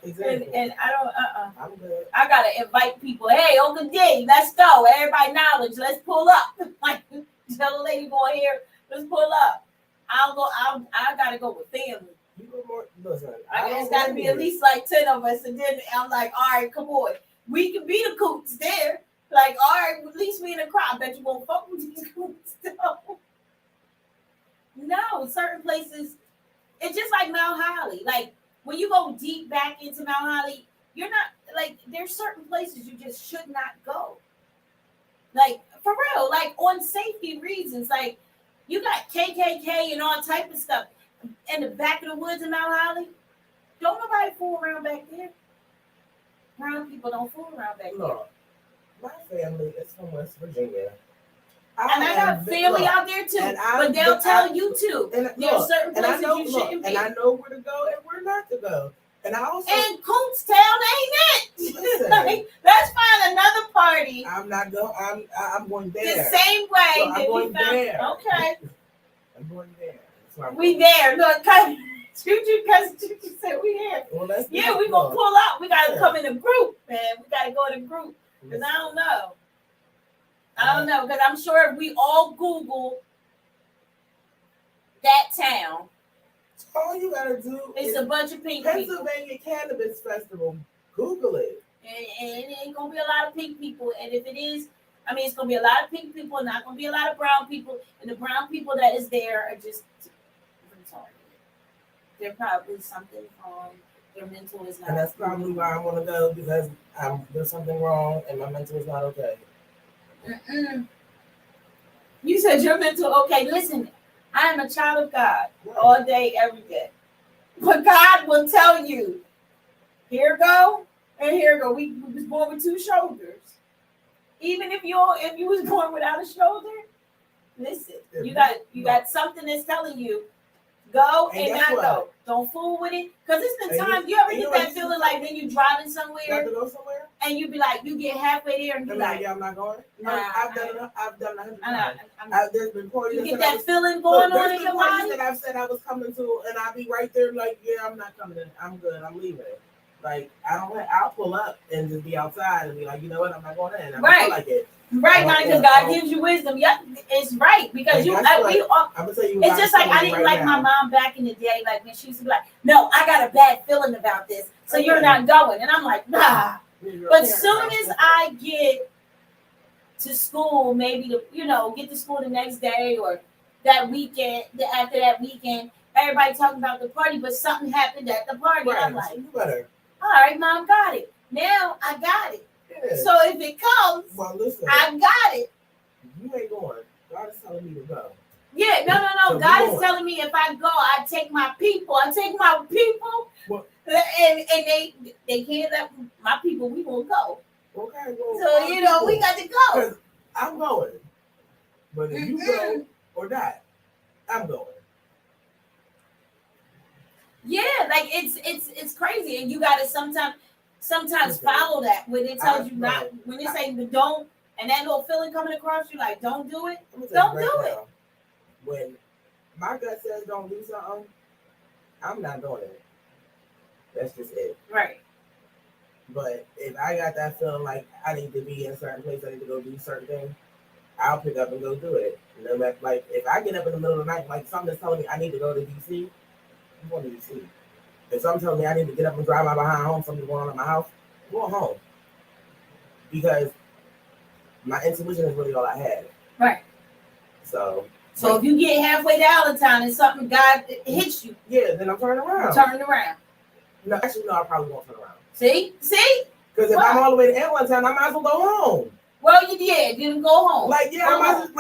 Exactly. And I don't, I'm good. I got to invite people. Hey, Uncle D, let's go. Everybody knowledge. Let's pull up. Like, Jellolady going here. Let's pull up. I got to go with family. You go more, listen, It's got to be at least like 10 of us. And then I'm like, all right, come on. We can be the coots there. Like, all right, at least we in the crowd. Bet you won't fuck with these coots, though. No, certain places, it's just like Mount Holly. Like, when you go deep back into Mount Holly, you're not, like, there's certain places you just should not go. Like, for real, like, on safety reasons. Like, you got KKK and all type of stuff in the back of the woods in Mount Holly. Don't nobody fool around back there. Brown people don't fool around back there. My family is from West Virginia. And I got family out there too, but they'll tell you too. There's certain places you shouldn't be. And I know where to go and where not to go. And I also and Coopstown ain't it? Like, let's find another party. I'm not going. I'm going there. The same way so I'm going there. Okay. I'm going there. We there. Look, Juju said we here. Well, we gonna pull up. We gotta come in a group, man. We gotta go in a group. Because I don't know. Because I'm sure if we all Google that town, all you gotta do is a bunch of pink people. Pennsylvania Cannabis Festival. Google it. And it ain't gonna be a lot of pink people. And if it is, I mean, it's gonna be a lot of pink people, not gonna be a lot of brown people. And the brown people that is there are just retarded. They're probably something wrong. Their mental is not. And that's probably why I want to go, because there's something wrong and my mental is not okay. You said your mental okay. Listen, I am a child of God all day, every day. But God will tell you, here go and here go. We was born with two shoulders. Even if you was born without a shoulder, listen, you got something that's telling you, go and not go. Don't fool with it. Because it's been times, you ever get that feeling like when you driving somewhere, and you be like, you get halfway there and be like, yeah, I'm not going. No, I've done it 100 times. There's been you get that feeling going on in your mind. That I've said I was coming to, and I'll be right there like, yeah, I'm not coming in. I'm good. I'm leaving. Like, I'll pull up and just be outside and be like, you know what, I'm not going in. I don't feel like it. Right, because God gives you wisdom. Yeah, it's right. Because I'm gonna tell you, it's just like I didn't like my mom back in the day. Like when she used to be like, "No, I got a bad feeling about this, so you're not going." And I'm like, "Nah." But soon as I get to school, maybe get to school the next day or that weekend. After that weekend, everybody talking about the party, but something happened at the party. Right. I'm like, "All right, Mom, got it. Now I got it." Yeah. So if it comes, I got it. You ain't going. God is telling me to go. Yeah, no. So God is telling me if I go, I take my people. And they can't let my people. We gonna go. Okay. Well, so we got to go. I'm going. But if you go or not, I'm going. Yeah, like it's crazy, and you got to sometimes follow that when it tells you not, when it say don't, and that little feeling coming across you like don't do it, don't do it. When my gut says don't do something, I'm not doing it. That's just it. Right. But if I got that feeling like I need to be in a certain place, I need to go do certain things, I'll pick up and go do it. No matter, like if I get up in the middle of the night, like something's telling me I need to go to DC, I'm going to DC. If something tells me I need to get up and drive my behind home, something's going on in my house, I'm going home. Because my intuition is really all I had. Right. So if you get halfway to Allentown and something God hits you, yeah, then I'm turning around. No, actually, no, I probably won't turn around. See? Because if I'm all the way to Allentown, I might as well go home. Well, you didn't go home. Like, yeah, I might as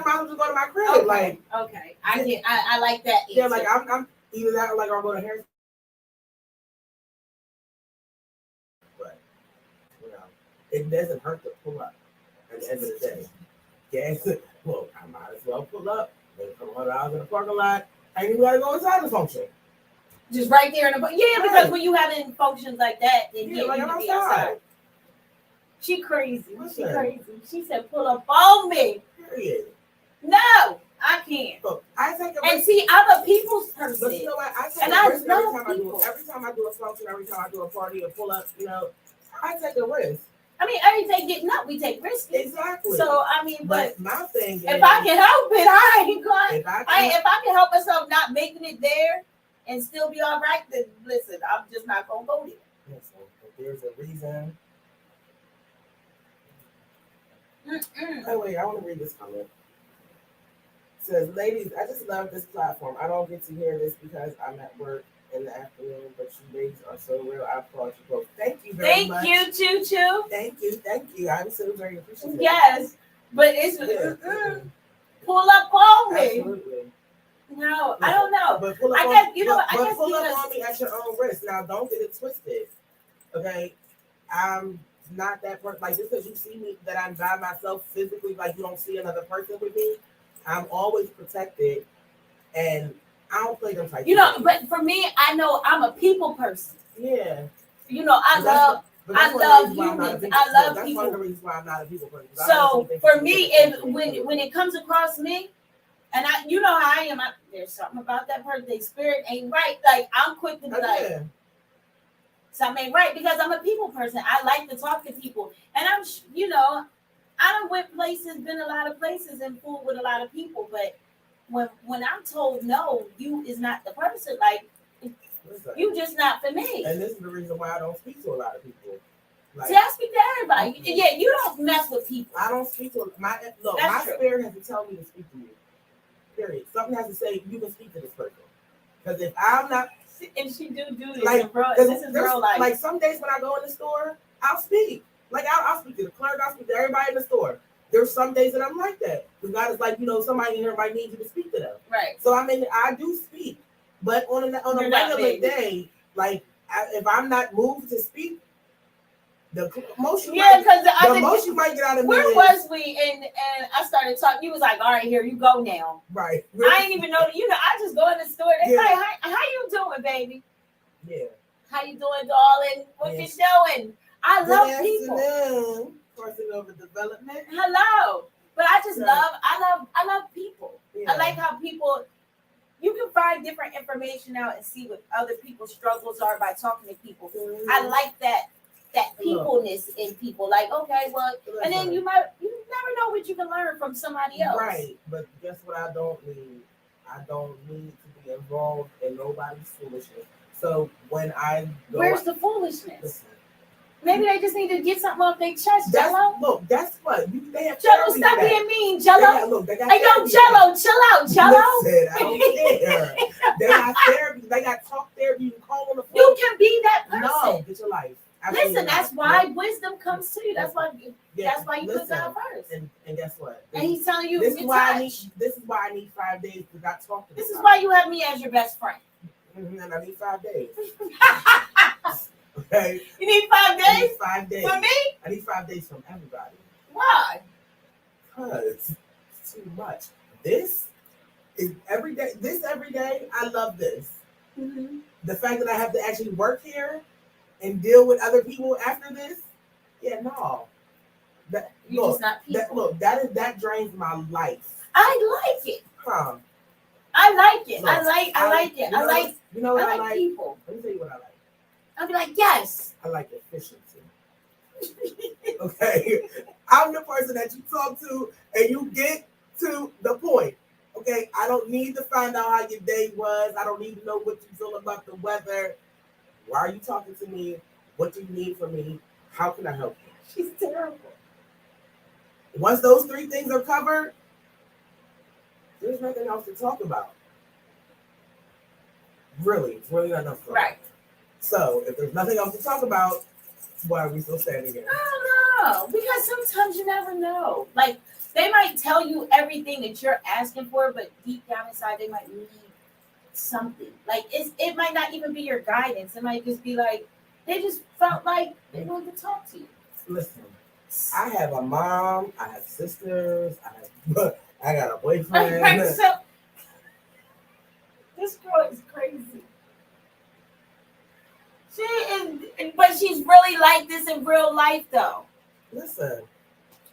well just go to my crib. Okay. Okay. I like that answer. Yeah, like I'm either that or like I'll go to Harrison. But it doesn't hurt to pull up at the end of the day. Gas, look, I might as well pull up. There's a couple $100 in the parking lot. I ain't even gotta go inside the function. Just right there in the because when you having functions like that, then like I'm outside. She crazy. What's She that? crazy. She said, pull up on me. Period. No, I can't. Look, I take a risk. And see, I'm a people's person. But you know what? I take and a risk I every love time people. every time I do a function, every time I do a party or pull up, you know, I take a risk. I mean, every day getting up, we take risks. Exactly. So I mean, but my thing is, if I can help it, I ain't going. If I can help myself not making it there and still be all right, then listen, I'm just not gonna go there. Listen, if there's a reason. Oh wait, I want to read this comment. It says, ladies, I just love this platform. I don't get to hear this because I'm at work in the afternoon, but you ladies are so real. I applaud you both. Thank you very much. Thank you, Choo Choo. Thank you. I'm so very appreciative. Yes, but it's pull up on me. Absolutely. No, I don't know. But pull up I on, guess, you know, I but guess pull because, up on me at your own risk. Now, don't get it twisted. Okay, I'm not that person. Like, just because you see me that I'm by myself physically, like you don't see another person with me, I'm always protected, and I don't play them type. You know, but for me, I know I'm a people person. Yeah. You know, I love humans. I love that's people. one of the reasons why I'm not a people person. So for me, if when it comes across me, and you know how I am, there's something about that birthday spirit ain't right. Like I'm quick to be like, something ain't right because I'm a people person. I like to talk to people, and you know, I done went places, been a lot of places, and fooled with a lot of people. But when I'm told no, you is not the person. Like you just not for me. And this is the reason why I don't speak to a lot of people. Like, see, I speak to everybody. Yeah, you don't mess with people. I don't speak to my spirit has to tell me to speak to you. Period. Something has to say you can speak to this person. Because if I'm not, and she do this, like, this is real life. Like some days when I go in the store, I'll speak. Like I'll speak to the clerk, I'll speak to everybody in the store. There's some days that I'm like that. Because God is like, you know, somebody in here might need you to speak to them. Right. So I do speak. But on a regular day, like if I'm not moved to speak, the emotion might get out of me. Where was we? And I started talking. You was like, all right, here you go now. Right. I ain't even know. You know, I just go in the store. They like, how you doing, baby? Yeah. How you doing, darling? What you doing? I love people. Crossing over development. Hello. But I just I love people. Yeah. I like how people. You can find different information out and see what other people's struggles are by talking to people. Mm-hmm. I like that peopleness in people. Like, okay, well, and then you never know what you can learn from somebody else. Right. But guess what I don't need? I don't need to be involved in nobody's foolishness. So when I go, where's the foolishness? Listen, maybe they just need to get something off their chest, Jello. Look, that's what they have. Jello, stop being mean, Jello. Hey, yo, Jello, chill out, Jello. Listen, I don't care. They got therapy. They got talk therapy. You can call on the phone. You can be that person. No, get your life. Absolutely. Listen, that's why wisdom comes to you. That's why you put God first. And guess what? And he's telling you this is why I need 5 days to not talk to this is why you have me as your best friend. Mm-hmm, and I need 5 days. Okay. You need 5 days? I need 5 days. For me? I need 5 days from everybody. Why? Because it's too much. This is every day. I love this. Mm-hmm. The fact that I have to actually work here and deal with other people after this. Yeah, no. That drains my life. I like it. Huh. I like it. Look, I like it. I like people. Let me tell you what I like. I'll be like, yes. I like efficiency. Okay. I'm the person that you talk to and you get to the point. Okay. I don't need to find out how your day was. I don't need to know what you feel about the weather. Why are you talking to me? What do you need from me? How can I help you? She's terrible. Once those 3 things are covered, there's nothing else to talk about. Really, it's really not enough. Right. So, if there's nothing else to talk about, why are we still standing here? I don't know. Because sometimes you never know. Like, they might tell you everything that you're asking for, but deep down inside, they might need something. Like, it might not even be your guidance. It might just be like, they just felt like they wanted to talk to you. Listen, I have a mom, I have sisters, I got a boyfriend. So, this girl is crazy. She is, but she's really like this in real life, though. Listen.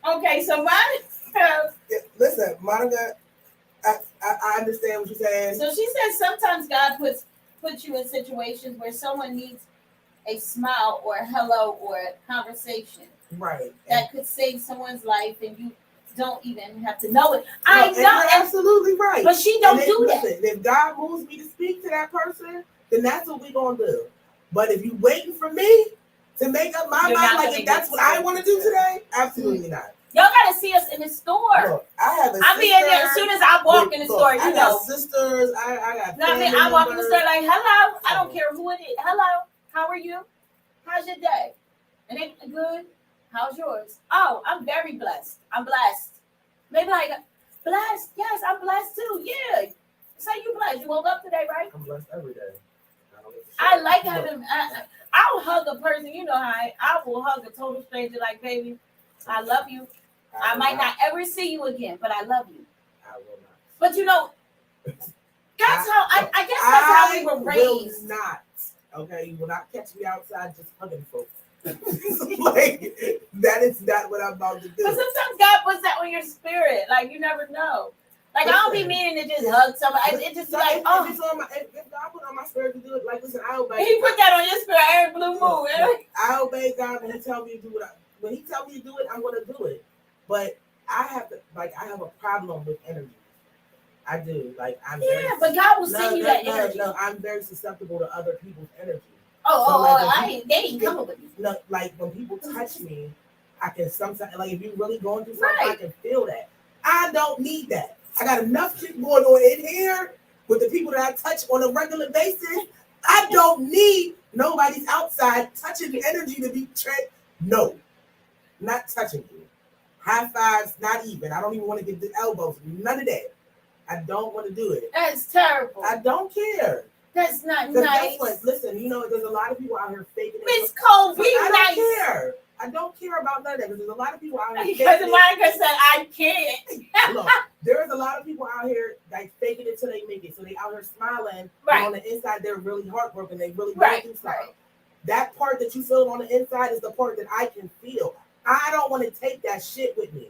Okay, so Listen, Monica, I understand what you're saying. So she says sometimes God puts you in situations where someone needs a smile or a hello or a conversation. Right. That could save someone's life and you don't even have to know it. No, I know. You're absolutely right. But she don't do that. Listen, if God moves me to speak to that person, then that's what we're going to do. But if you waiting for me to make up my mind, like if that's what I want to do today, absolutely not. Y'all gotta see us in the store. Look, I have a sister. I be in there as soon as I walk in the store. I got sisters. I got. No, I walk in the store like, hello. I don't care who it is. Hello. How are you? How's your day? And they good. How's yours? Oh, I'm very blessed. I'm blessed. Maybe like blessed. Yes, I'm blessed too. Yeah. Say you blessed. You woke up today, right? I'm blessed every day. I like having. I'll hug a person. You know how I will hug a total stranger. Like, baby, I love you. I might not ever see you again, but I love you. I will not. But you know, that's how I guess that's how we were raised. Will not. Okay, you will not catch me outside just hugging folks. Like that is not what I'm about to do. But sometimes God puts that on your spirit. Like you never know. Like listen, I don't be meaning to just hug somebody. It just like if God put on my spirit to do it, like listen, I obey. He put that on your spirit every blue moon. I obey God when He tell me to do what. When He tell me to do it, I'm gonna do it. But I have a problem with energy. I do. Like I'm. Yeah, but God will send you that energy. No, I'm very susceptible to other people's energy. They ain't coming with me. No, like when people touch me, I can sometimes like if you're really going through something, I can feel that. I don't need that. I got enough shit going on in here with the people that I touch on a regular basis. I don't need nobody's outside touching the energy to be No, not touching you. High fives, not even. I don't even want to give the elbows. None of that. I don't want to do it. That's terrible. I don't care. That's not nice. Listen, you know, there's a lot of people out here faking it. Miss Cole, be nice. I don't care. I don't care about none of that because there's a lot of people out here faking it. Because Monica said, I can't. Look, there's a lot of people out here like faking it till they make it. So they out here smiling. Right. And on the inside, they're really heartbroken. They really going through something. Right. That part that you feel on the inside is the part that I can feel. I don't want to take that shit with me.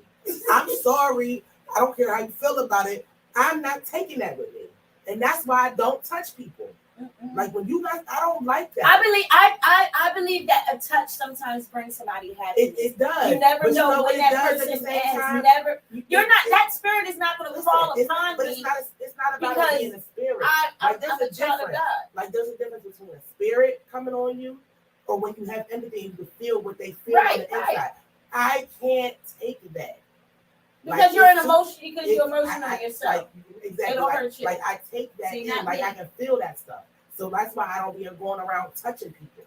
I'm sorry. I don't care how you feel about it. I'm not taking that with me. And that's why I don't touch people. Mm-mm. Like when you guys, I don't like that. I believe that a touch sometimes brings somebody happiness. It does. You never know when that person has. Never. You're not. That spirit is not going to fall upon but me. It's not about being a spirit. There's a difference. Like there's a difference between a spirit coming on you, or when you have empathy, you can feel what they feel on the inside. I can't take that. Because you're an emotion. Because you're emotional yourself. Like, exactly. Like I take that in. Like I can feel that stuff. So that's why I don't be going around touching people.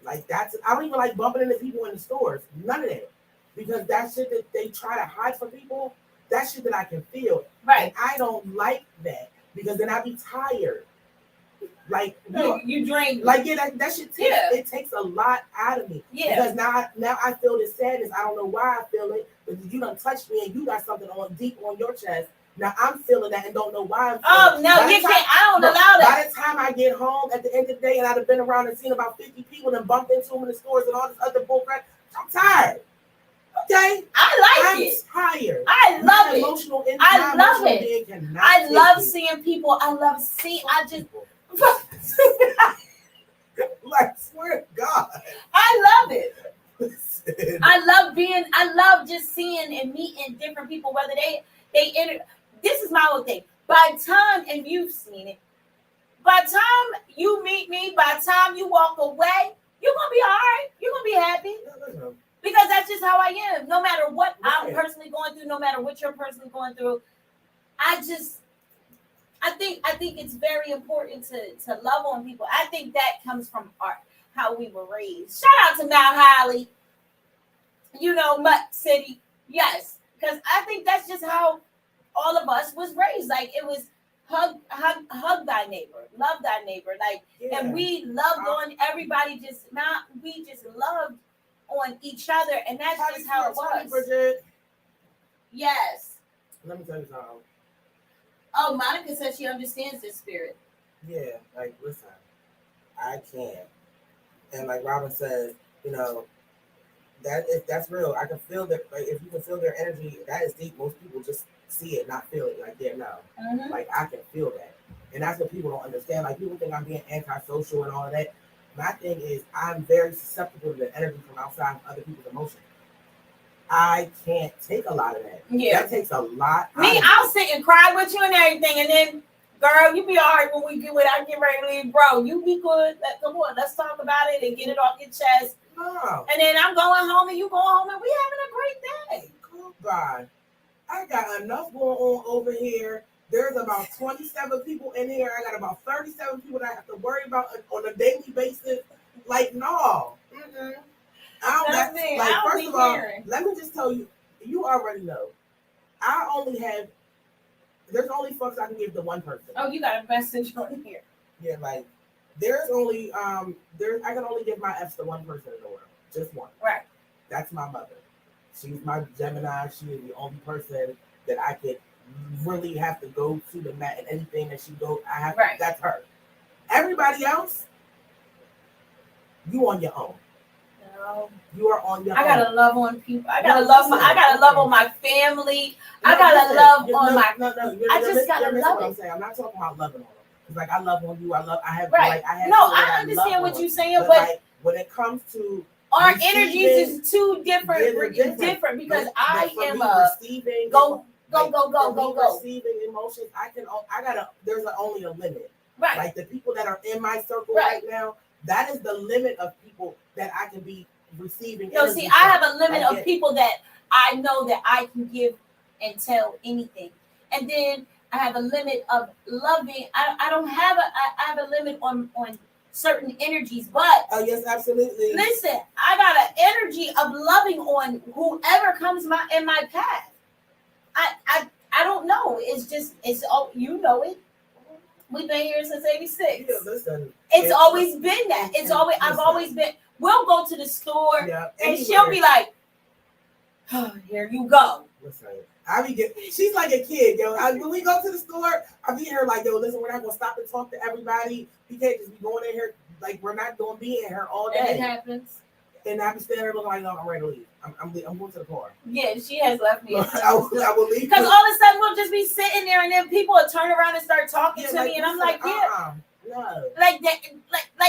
Like I don't even like bumping into people in the stores. None of that. Because that shit that they try to hide from people, that shit that I can feel. Right. And I don't like that because then I be tired. Like you drain. Like that shit takes it takes a lot out of me. Yeah. Because now I feel this sadness. I don't know why I feel it, but you done touched me and you got something deep on your chest. Now I'm feeling that and don't know why I'm feeling no, you can't. I don't allow that. By the time I get home at the end of the day and I'd have been around and seen about 50 people and bumped into them in the stores and all this other bullcrap, I'm tired. Okay? I'm tired. I love it. Emotional I love it. I love seeing people. I just like swear to God. I love it. I love just seeing and meeting different people, whether they enter. This is my whole thing. By the time, and you've seen it, by the time you meet me, by the time you walk away, you're gonna be all right. You're gonna be happy. Because that's just how I am. No matter what I'm personally going through, no matter what you're personally going through, I think it's very important to love on people. I think that comes from how we were raised. Shout out to Mount Holly, Mutt City. Yes, because I think that's just how all of us was raised. Like it was hug thy neighbor, love thy neighbor. Like, and we loved on everybody. We just loved on each other, and that's just how it was. Bridget. Yes. Let me tell you something. Oh, Monica says she understands this spirit. Yeah, like listen, I can't. And like Robin says, That's real. I can feel that. Like if you can feel their energy, that is deep. Most people just see it, not feel it. Like yeah, no. Like I can feel that, and that's what people don't understand. Like people think I'm being antisocial and all of that. My thing is I'm very susceptible to the energy from outside of other people's emotions. I can't take a lot of that. Yeah. That takes a lot. Me, I'll sit and cry with you and everything, and then, girl, you be all right when we get ready to leave, bro. You be good. Come on, let's talk about it and get it off your chest. No. And then I'm going home and you going home and we having a great day. Goodbye. I got enough going on over here. There's about 27 people in here. I got about 37 people that I have to worry about on a daily basis. Like, no. Mm-mm. First of all, let me just tell you, you already know. There's only fucks I can give to one person. Oh, you got a message on here. Yeah, like, there's only, I can only give my F's to one person in the world. Just one. Right. That's my mother. She's my Gemini. She is the only person that I could really have to go to the mat and anything that she goes, right. That's her. Everybody else, you on your own. No. You are on your own. I gotta love on people. I gotta love on my family. I gotta love on my. I just gotta love it. I'm saying I'm not talking about loving on them. It's like I love on you. I understand what you're saying, but like, when it comes to our energies is too different. We're different because I am a receiving. Go. Receiving emotions. There's only a limit. Right. Like the people that are in my circle right now, that is the limit of people that I can be receiving. No, see, I have a limit of people that I know that I can give and tell anything. And then I have a limit of loving. I don't have I have a limit on certain energies, but oh yes, absolutely. Listen, I got an energy of loving on whoever comes in my path. I don't know. It's all you know it. We've been here since '86. Yeah, listen. It's always been that. I've always been. We'll go to the store and she'll be like, "Oh, here you go." Listen, she's like a kid, yo. When we go to the store, I be here like, yo, listen, we're not gonna stop and talk to everybody. We can't just be going in here like we're not gonna be in here all day. And it happens. And I be standing there looking like, no, I'm ready to leave. I'm going to the car. Yeah, she has left me. I will leave. Because all of a sudden we'll just be sitting there, and then people will turn around and start talking to me, and I'm like, no. Like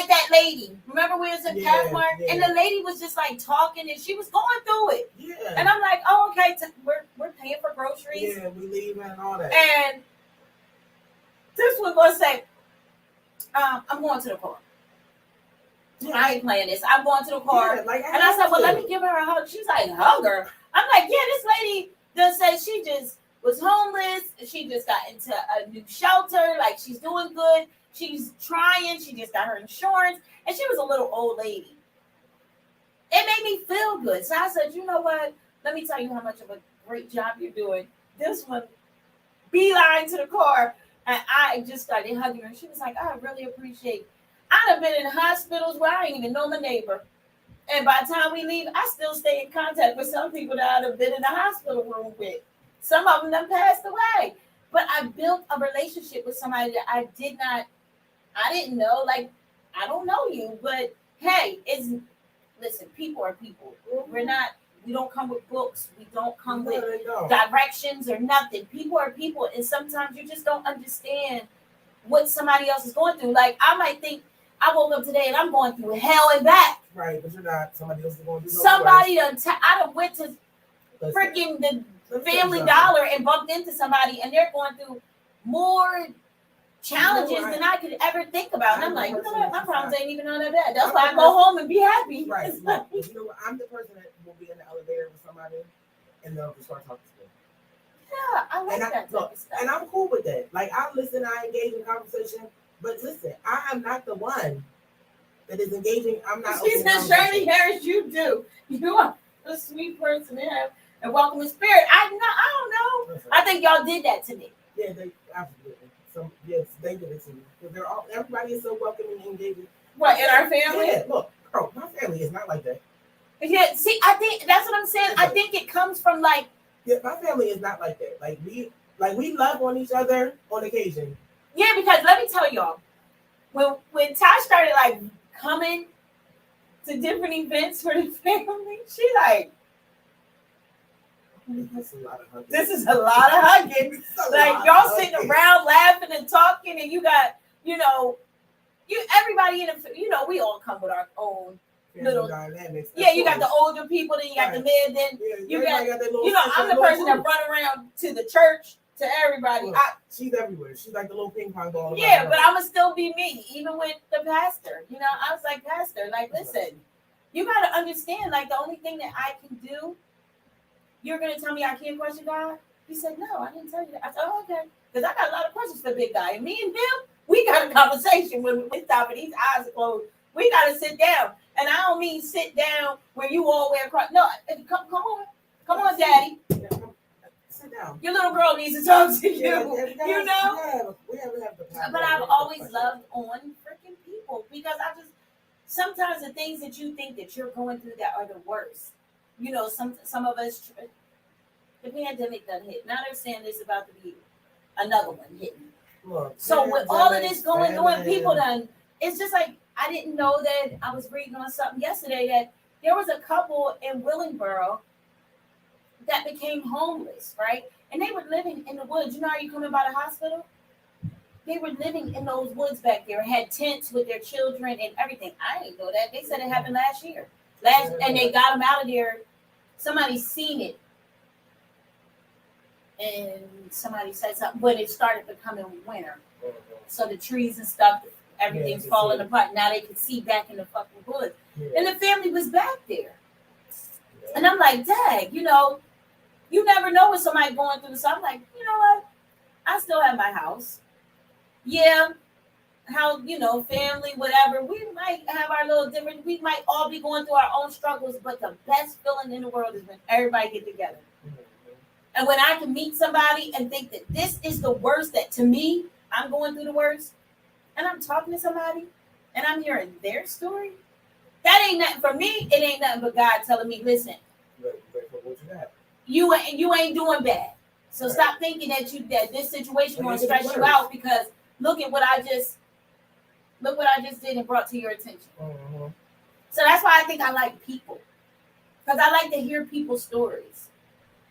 that lady. Remember we was in Pathmark, and the lady was just like talking, and she was going through it. Yeah. And I'm like, oh, okay, we're paying for groceries. Yeah, we leaving and all that. And this one gonna say, I'm going to the car. Yeah. I ain't playing this. I'm going to the car. Yeah, and I said, well, let me give her a hug. She's like, hug her. I'm like, yeah, this lady just said she just was homeless. She just got into a new shelter. Like, she's doing good. She's trying. She just got her insurance. And she was a little old lady. It made me feel good. So I said, you know what? Let me tell you how much of a great job you're doing. This one, beeline to the car. And I just started hugging her. She was like, I really appreciate it. I've been in hospitals where I ain't even know my neighbor. And by the time we leave, I still stay in contact with some people that I've been in the hospital room with. Some of them have passed away. But I built a relationship with somebody that I didn't know. Like, I don't know you, but hey, listen, people are people. We don't come with books. We don't come with directions or nothing. People are people. And sometimes you just don't understand what somebody else is going through. Like, I might think, I woke up today and I'm going through hell and back. Right, but you're not. Somebody else is going through somebody I done went to freaking the Family Dollar and bumped into somebody and they're going through more challenges than I could ever think about. And I'm like, you know what? My problems ain't even on that bad. That's why I go home and be happy. Right. Look, you know what? I'm the person that will be in the elevator with somebody and they'll just start talking to me. Yeah, I like that type of stuff. And I'm cool with that. Like, I listen, I engage in conversation. But listen, I am not the one that is engaging. I'm not. She said, Shirley Harris, you do. You are a sweet person to have and welcoming spirit. I don't know. Listen, I think y'all did that to me. Yeah, they absolutely. Yes, they did it to me. Because everybody is so welcoming and engaging. What, in our family? Yeah, look, bro, my family is not like that. Yeah, see, I think that's what I'm saying. I think it comes from like. Yeah, my family is not like that. Like we love on each other on occasion. Yeah, because let me tell y'all, when Tosh started like coming to different events for the family. She like, this is a lot of hugging. Like y'all sitting around laughing and talking, and you got, everybody in the, we all come with our own little dynamics. Yeah, you got the older people, then you got the men, then you got I'm the person that run around to the church, to everybody. Look, she's everywhere. She's like the little ping pong ball. Yeah, but I'ma still be me, even with the pastor. I was like, Pastor, like, listen, you gotta understand, like, the only thing that I can do, you're gonna tell me I can't question God? He said, no, I didn't tell you that. I said, oh, okay. Because I got a lot of questions for the big guy. And me and him, we got a conversation when we stop and his eyes are closed. We gotta sit down. And I don't mean sit down where you all wear across. No, come on. Come on, Daddy. Sit down. Your little girl needs to talk to you. But I've always loved on freaking people because sometimes the things that you think that you're going through that are the worst. Some of us, the pandemic done hit. Now they're saying there's about to be another one hitting. Look, so with all of this going on, people done, it's just like, I didn't know that. I was reading on something yesterday that there was a couple in Willingboro that became homeless, right? And they were living in the woods. You know how you come in by the hospital? They were living in those woods back there, had tents with their children and everything. I didn't know that. They said it happened last year. And they got them out of there. Somebody seen it. And somebody said something when it started becoming winter. So the trees and stuff, everything's falling apart. Now they can see back in the fucking woods. And the family was back there. And I'm like, Dad, you never know what somebody going through. So I'm like, you know what? I still have my house. Yeah. How, family, whatever. We might have our little different, we might all be going through our own struggles, but the best feeling in the world is when everybody get together. And when I can meet somebody and think that this is the worst, that to me, I'm going through the worst, and I'm talking to somebody and I'm hearing their story, that ain't nothing for me. It ain't nothing but God telling me, listen, you ain't doing bad. So stop thinking that this situation will stress you out, because look what I just did and brought to your attention. So that's why I think I like people, because I like to hear people's stories,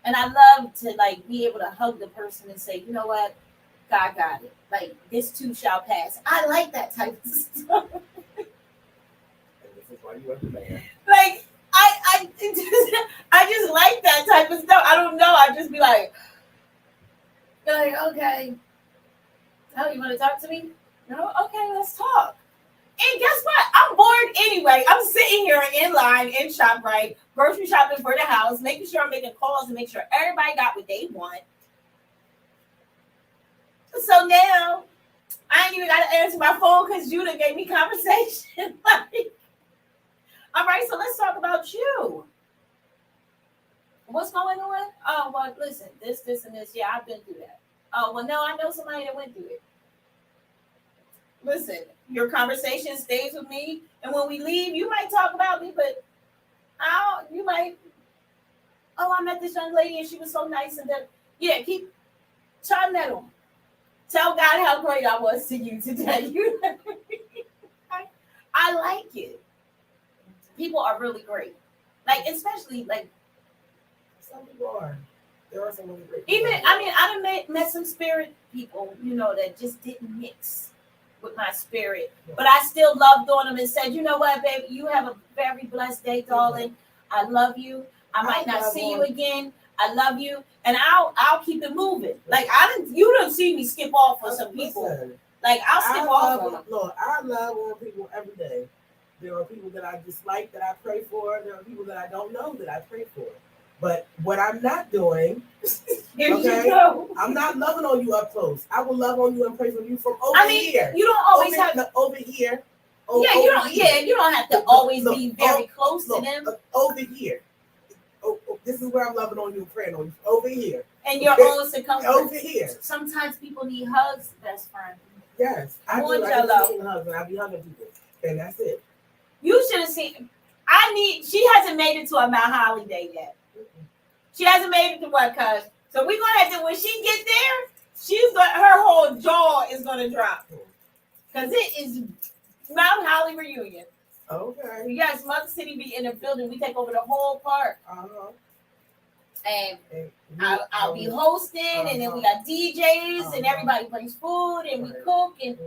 and I love to like be able to hug the person and say, you know what, God got it. Like, this too shall pass. I like that type of stuff. And this is why you understand. Like, I just like that type of stuff. I don't know. I just be like, okay. Oh, you want to talk to me? No? Okay, let's talk. And guess what? I'm bored anyway. I'm sitting here in line in ShopRite, grocery shopping for the house, making sure I'm making calls and make sure everybody got what they want. So now, I ain't even got to answer my phone because Judah gave me conversation. All right, so let's talk about you. What's going on? Oh, well, listen, this, and this. Yeah, I've been through that. Oh, well, no, I know somebody that went through it. Listen, your conversation stays with me, and when we leave, you might talk about me, but I met this young lady, and she was so nice, and then, keep trying that on. Tell God how great I was to you today. I like it. People are really great. Like, especially, like, some people are. There are some really great people. I done met some spirit people, that just didn't mix with my spirit. Yeah. But I still loved on them and said, you know what, baby, you have a very blessed day, darling. I love you. I might not see you again. I love you, and I'll keep it moving. Like, you don't see me skip off for some people. Like, I'll skip off on them. Look, I love on people every day. There are people that I dislike that I pray for. There are people that I don't know that I pray for. But what I'm not doing, I'm not loving on you up close. I will love on you and pray for you from over here. You don't always have over here. You don't have to always be very close to them. Over here. This is where I'm loving on you and praying on you. Over here. And your own circumference. Over here. Sometimes people need hugs, best friend. Yes. I do. I need hugs, and I be hugging people. And that's it. You should have seen. She hasn't made it to a Mount Holly day yet. She hasn't made it to what, cuz. So we're going to have to, when she get there, her whole jaw is going to drop. Because it is Mount Holly reunion. Okay. Yes, Mug City be in the building. We take over the whole park. And I'll be hosting, and then we got DJs, and everybody brings food, and we cook, and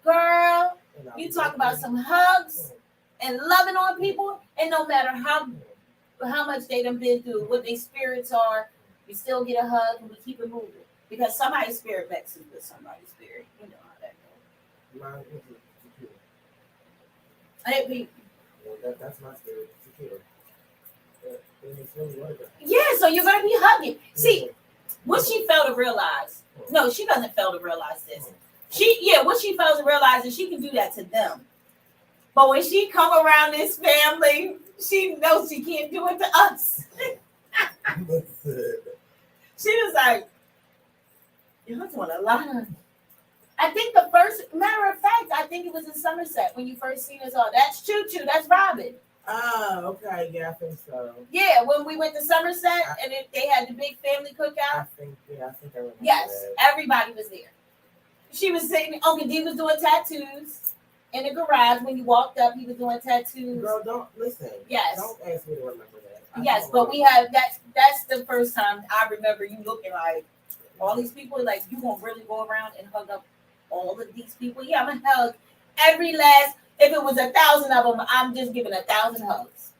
girl, you talk about some hugs and loving on people, and no matter how much they done been through, what their spirits are, we still get a hug, and we keep it moving. Because somebody's spirit mixes with somebody's spirit. You know how that goes. That's my spirit. Secure. Yeah, so you're gonna be hugging. See, what she failed to realize. No, she doesn't fail to realize this. What she fails to realize is she can do that to them. But when she come around this family, she knows she can't do it to us. She was like, you're doing a lot. I think the first matter of fact, I think it was in Somerset when you first seen us all. That's Choo Choo. That's Robin. Oh, okay. Yeah, I think so. Yeah, when we went to Somerset and they had the big family cookout. I think I remember. Yes, that. everybody was there. She was sitting. Uncle D was doing tattoos in the garage. When you walked up, he was doing tattoos. Girl, don't listen. Yes. Don't ask me to remember that. Yes, but we have that. That's the first time I remember you looking like all these people. Like, you gonna really go around and hug up all of these people? Yeah, I'm gonna hug every last. If it was 1,000 of them, I'm just giving 1,000 hugs.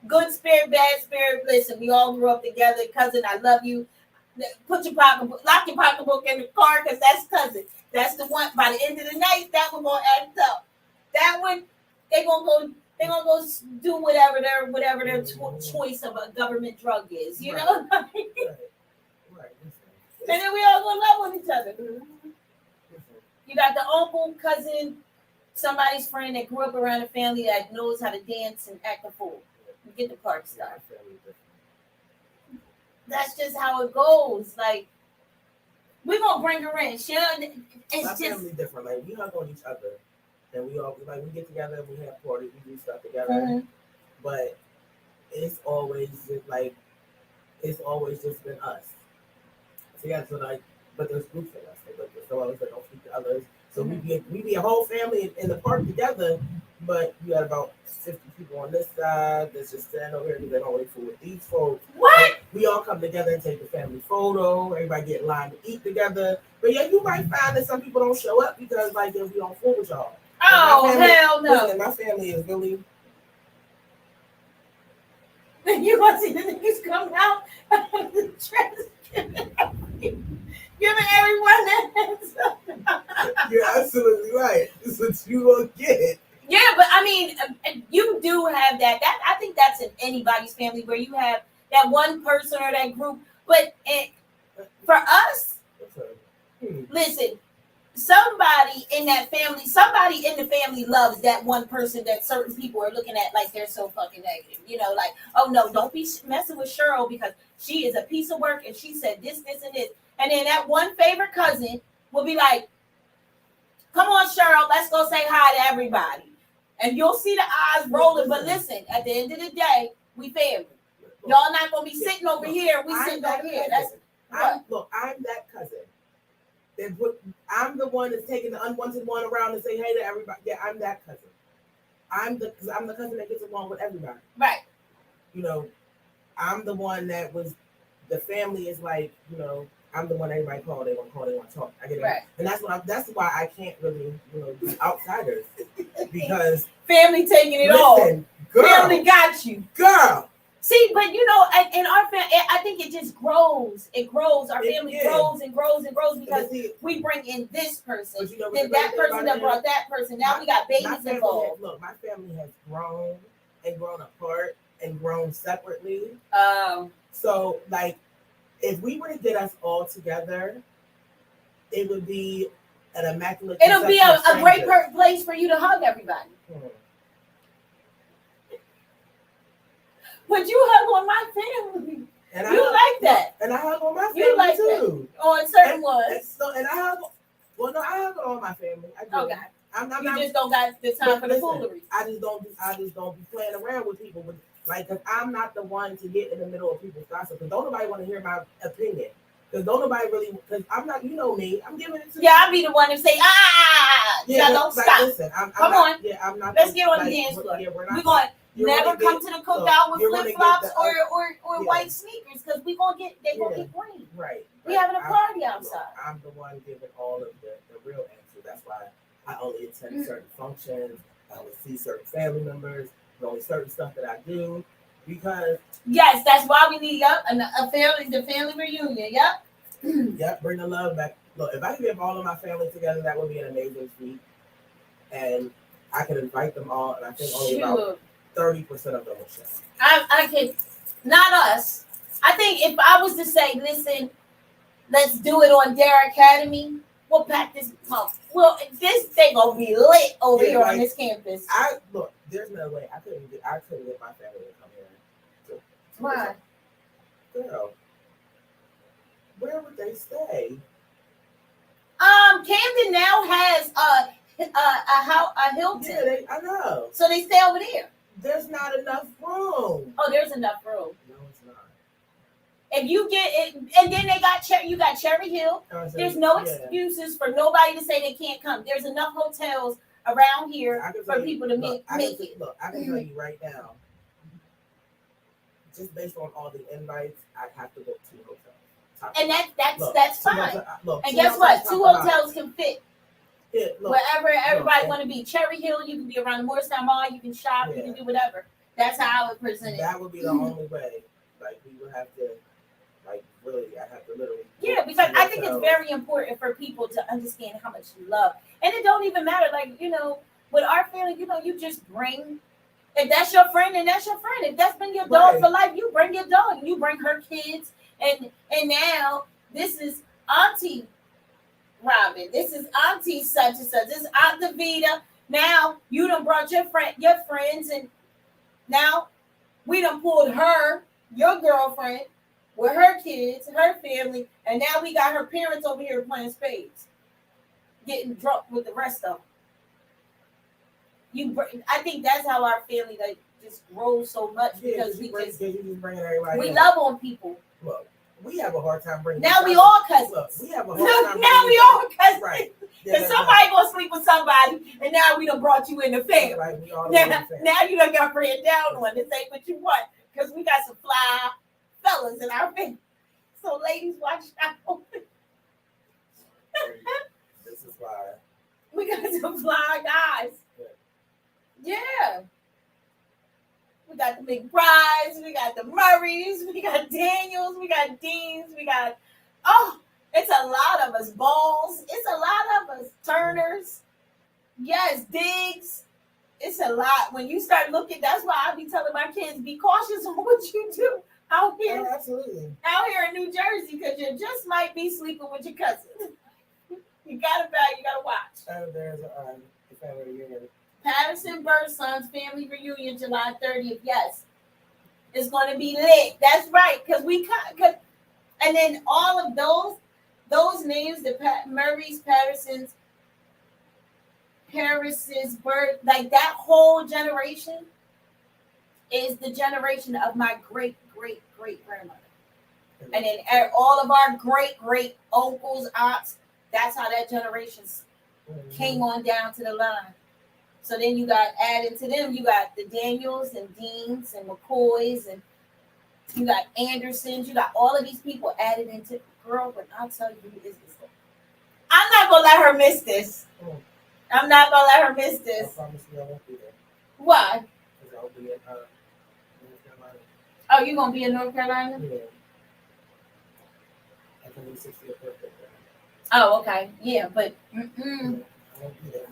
Good spirit, bad spirit. Listen, we all grew up together. Cousin, I love you. Put your pocketbook, lock your pocketbook in the car, because that's cousin. That's the one. By the end of the night, that one gonna act up. That one, they gonna go do whatever their choice of a government drug is. You know. Right. And then we all gonna love on each other. You got the uncle, cousin, somebody's friend that grew up around a family that knows how to dance and act a fool. You get the party started. That's just how it goes. Like, we're gonna bring her in. My family different. Like, we hug on each other, and we all we get together, we have parties, we do stuff together. Mm-hmm. But it's always just been us. So yeah, but there's groups of us. Like, there's some of us that don't speak to others. So we be a whole family in the park together, but you got about 50 people on this side that's just standing over here because they don't wait for with these folks. What? We all come together and take a family photo. Everybody get in line to eat together. But yeah, you might find that some people don't show up because we don't fool with y'all. Oh, hell no. Listen, my family is really... You want to see the niggas come out of the trash? Giving everyone that. You're absolutely right. This is what you will get. Yeah, but I mean, you do have that. I think that's in anybody's family where you have that one person or that group. But for us, listen, somebody in the family loves that one person that certain people are looking at like they're so fucking negative. You know, like, oh no, don't be messing with Cheryl because she is a piece of work and she said this, and this. And then that one favorite cousin will be like, come on, Cheryl, let's go say hi to everybody. And you'll see the eyes rolling. But listen, at the end of the day, we family. Y'all not going to be sitting over here. We sitting over here. I'm that cousin. I'm the one that's taking the unwanted one around and say hey to everybody. Yeah, I'm that cousin. I'm the cousin that gets along with everybody. Right. You know, I'm the one that was, the family is like, you know, I'm the one everybody call. They want to talk. I get it, right. And that's why I can't really, do outsiders because family taking it all. Girl, family got you, girl. See, but in our family, I think it just grows. It grows. Our family grows and grows and grows because we bring in this person, then that person that brought that person. Now we got babies involved. Look, my family has grown and grown apart and grown separately. So like, if we were to get us all together, it would be an immaculate. It'll be a great place for you to hug everybody. But you hug on my family. And you like that. And I hug on my family like too. That. On certain ones. I hug. Well, no, I hug on my family. I do. Okay. You just don't got the time for the foolery. I just don't be playing around with people. Cause I'm not the one to get in the middle of people's gossip. Cause don't nobody want to hear my opinion. Because don't nobody really, because I'm not, you know me, I'm giving it to Yeah, I'll be the one to say, yeah, don't like, stop. listen, Come not, on. Yeah, I'm not. Let's get on like, the dance floor. Yeah, we're going to never come get, to the cookout with flip flops or yeah. white sneakers because they gonna get green. Right. We having a party outside. Look, I'm the one giving all of the real answer. That's why I only attend certain functions. I only see certain family members. There's only certain stuff that I do because. Yes, that's why we need the family reunion. Yep. Yep, bring the love back. Look, if I could get all of my family together, that would be an amazing feat. And I could invite them all, and I think only about 30% of them will show. I can, not us. I think if I was to say, listen, let's do it on Dare Academy, we'll pack this month. Well, this thing gonna be lit over here on this campus. Look, there's no way I couldn't get my family to come here. Why? Girl, where would they stay? Camden now has a Hilton. Yeah, I know. So they stay over there. There's not enough room. Oh, there's enough room. No, it's not. If you get it, and then you got Cherry Hill. There's no excuses for nobody to say they can't come. There's enough hotels around here for people to make it. Look, I can tell you right now, just based on all the invites, I have to book 2 hotels. And that's fine. And guess what? 2 hotels can fit wherever everybody want to be. Cherry Hill, you can be around the Morristown Mall. You can shop. You can do whatever. That's how I would present it. That would be the only way. Like we would have to. Like really, I have to literally. Yeah, because I think it's very important for people to understand how much you love, and it don't even matter. Like with our family, you just bring. If that's your friend, then that's your friend. If that's been your dog for life, you bring your dog. You bring her kids, and now this is Auntie Robin. This is Auntie such and such. This is Aunt Davita. Now you done brought your friends, and now we done pulled your girlfriend, with her kids, her family, and now we got her parents over here playing spades, getting drunk with the rest of them. I think that's how our family just grows so much because we love on people. Look, we have a hard time bringing. Now we all cousins. Look, we have a hard time. Now we all cousins. Right. Because somebody gonna sleep with somebody, and now we done brought you in the family. Right, now you done got ran down on. This ain't what you want because we got some fly fellas in our family. So ladies, watch out. This is why we got some fly guys. Yeah. We got the McBrides, we got the Murrays, we got Daniels, we got Deans, we got it's a lot of us. Balls, it's a lot of us. Turners, yes, Diggs. It's a lot. When you start looking, that's why I be telling my kids, be cautious on what you do out here. Oh, absolutely. Out here in New Jersey, because you just might be sleeping with your cousin. You gotta watch. There's a family reunion. Patterson Birdson's family reunion, July 30th. Yes, it's going to be lit. That's right, because and then all of those names, the Murray's, Pattersons, Harris's, Bird, like that whole generation is the generation of my great grandmother, and then all of our great uncles, aunts. That's how that generation came on down to the line. So then you got added to them, you got the Daniels and Deans and McCoys, and you got Andersons, you got all of these people added into girl, but I'll tell you who is this. I'm not gonna let her miss this. I'm not gonna let her miss this. I promise you I won't be there. Why? Because I'll be in North Carolina. Oh, you gonna be in North Carolina? Yeah. I can be 60th birthday. Oh, okay. Yeah, but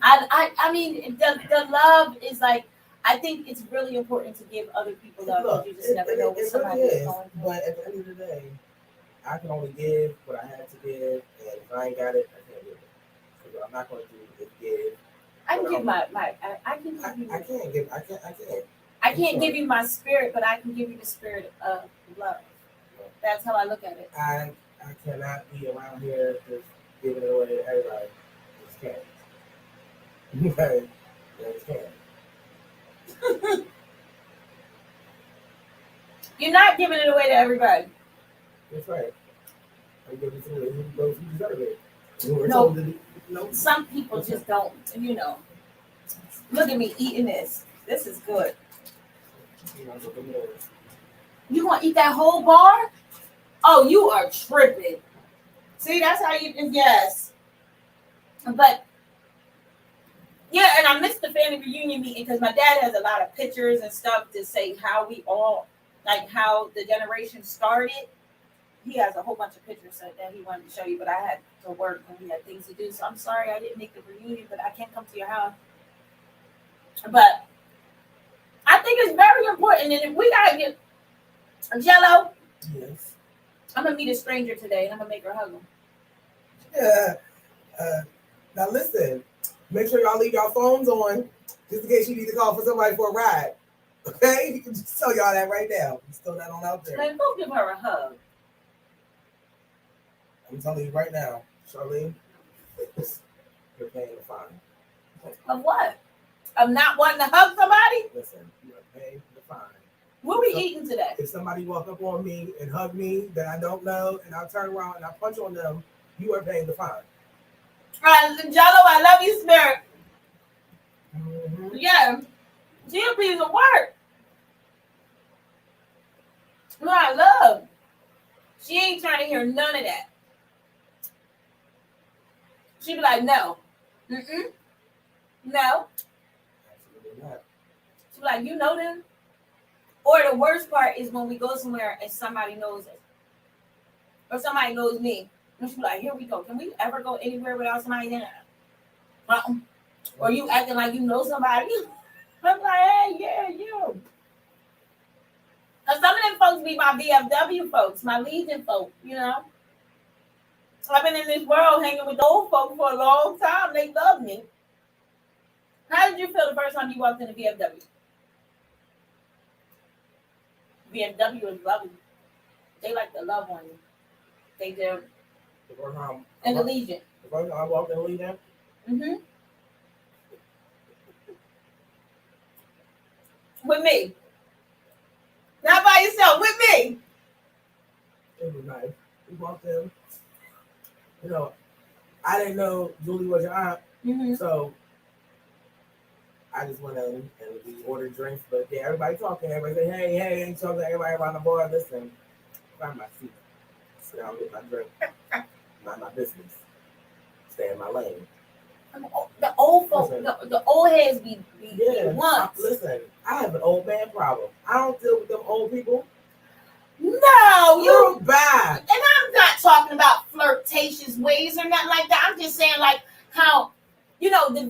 I mean the love is like, I think it's really important to give other people love. Look, you just never know what somebody is going through. But at the end of the day, I can only give what I had to give, and if I ain't got it, I can't give it. So what I'm not going to do is give. I can give I can't give you my spirit, but I can give you the spirit of love. That's how I look at it. I cannot be around here just giving it away to everybody. Just can't. Okay. Just can't. You're not giving it away to everybody. That's right. and give it to those who deserve it. No, some people just don't, you know. Look at me eating this. This is good. You gonna eat that whole bar? Oh, you are tripping. See, that's how you, yes. But, yeah, and I missed the family reunion meeting because my dad has a lot of pictures and stuff to say how we all, like how the generation started. He has a whole bunch of pictures that he wanted to show you, but I had to work and we had things to do. So I'm sorry I didn't make the reunion, but I can't come to your house. But I think it's very important. And if we got to get Jello, yes. I'm going to meet a stranger today and I'm going to make her hug him. Yeah. Now listen, make sure y'all leave y'all phones on just in case you need to call for somebody for a ride. Okay? You can just tell y'all that right now. It's still not on out there. And go give her a hug. I'm telling you right now, Charlene, you're paying the fine. Of what? Of not wanting to hug somebody? Listen, you are paying the fine. What are we eating today? If somebody walk up on me and hug me that I don't know, and I turn around and I punch on them, you are paying the fine. Jello, I love you, Spirit. Mm-hmm. Yeah. She a piece of work. No, I love. She ain't trying to hear none of that. She be like, no. Mm-mm. No. Absolutely not. She be like, you know them? Or the worst part is when we go somewhere and somebody knows us. Or somebody knows me. And she be like, here we go. Can we ever go anywhere without somebody there? Or you acting like you know somebody. I'm like, hey, yeah, you. Because some of them folks be my VFW folks, my Legion folk, you know. I've been in this world hanging with old folk for a long time. They love me. How did you feel the first time you walked into VFW? VFW is lovely. They like to love on you. They do. The first time And the Legion. The first time I walked in the Legion? Mm-hmm. With me. Not by yourself, with me. It was nice. We walked in. You know, I didn't know Julie was your aunt, so I just went in and we ordered drinks. But yeah, everybody talking. Everybody say, hey, and talking to everybody around the bar. Listen, find my seat. Sit down, get my drink. Not my business. Stay in my lane. The old folks, the old heads be once. Listen, I have an old man problem. I don't deal with them old people. No, you're bad. And I'm not talking about flirtatious ways or nothing like that. I'm just saying like how, you know, the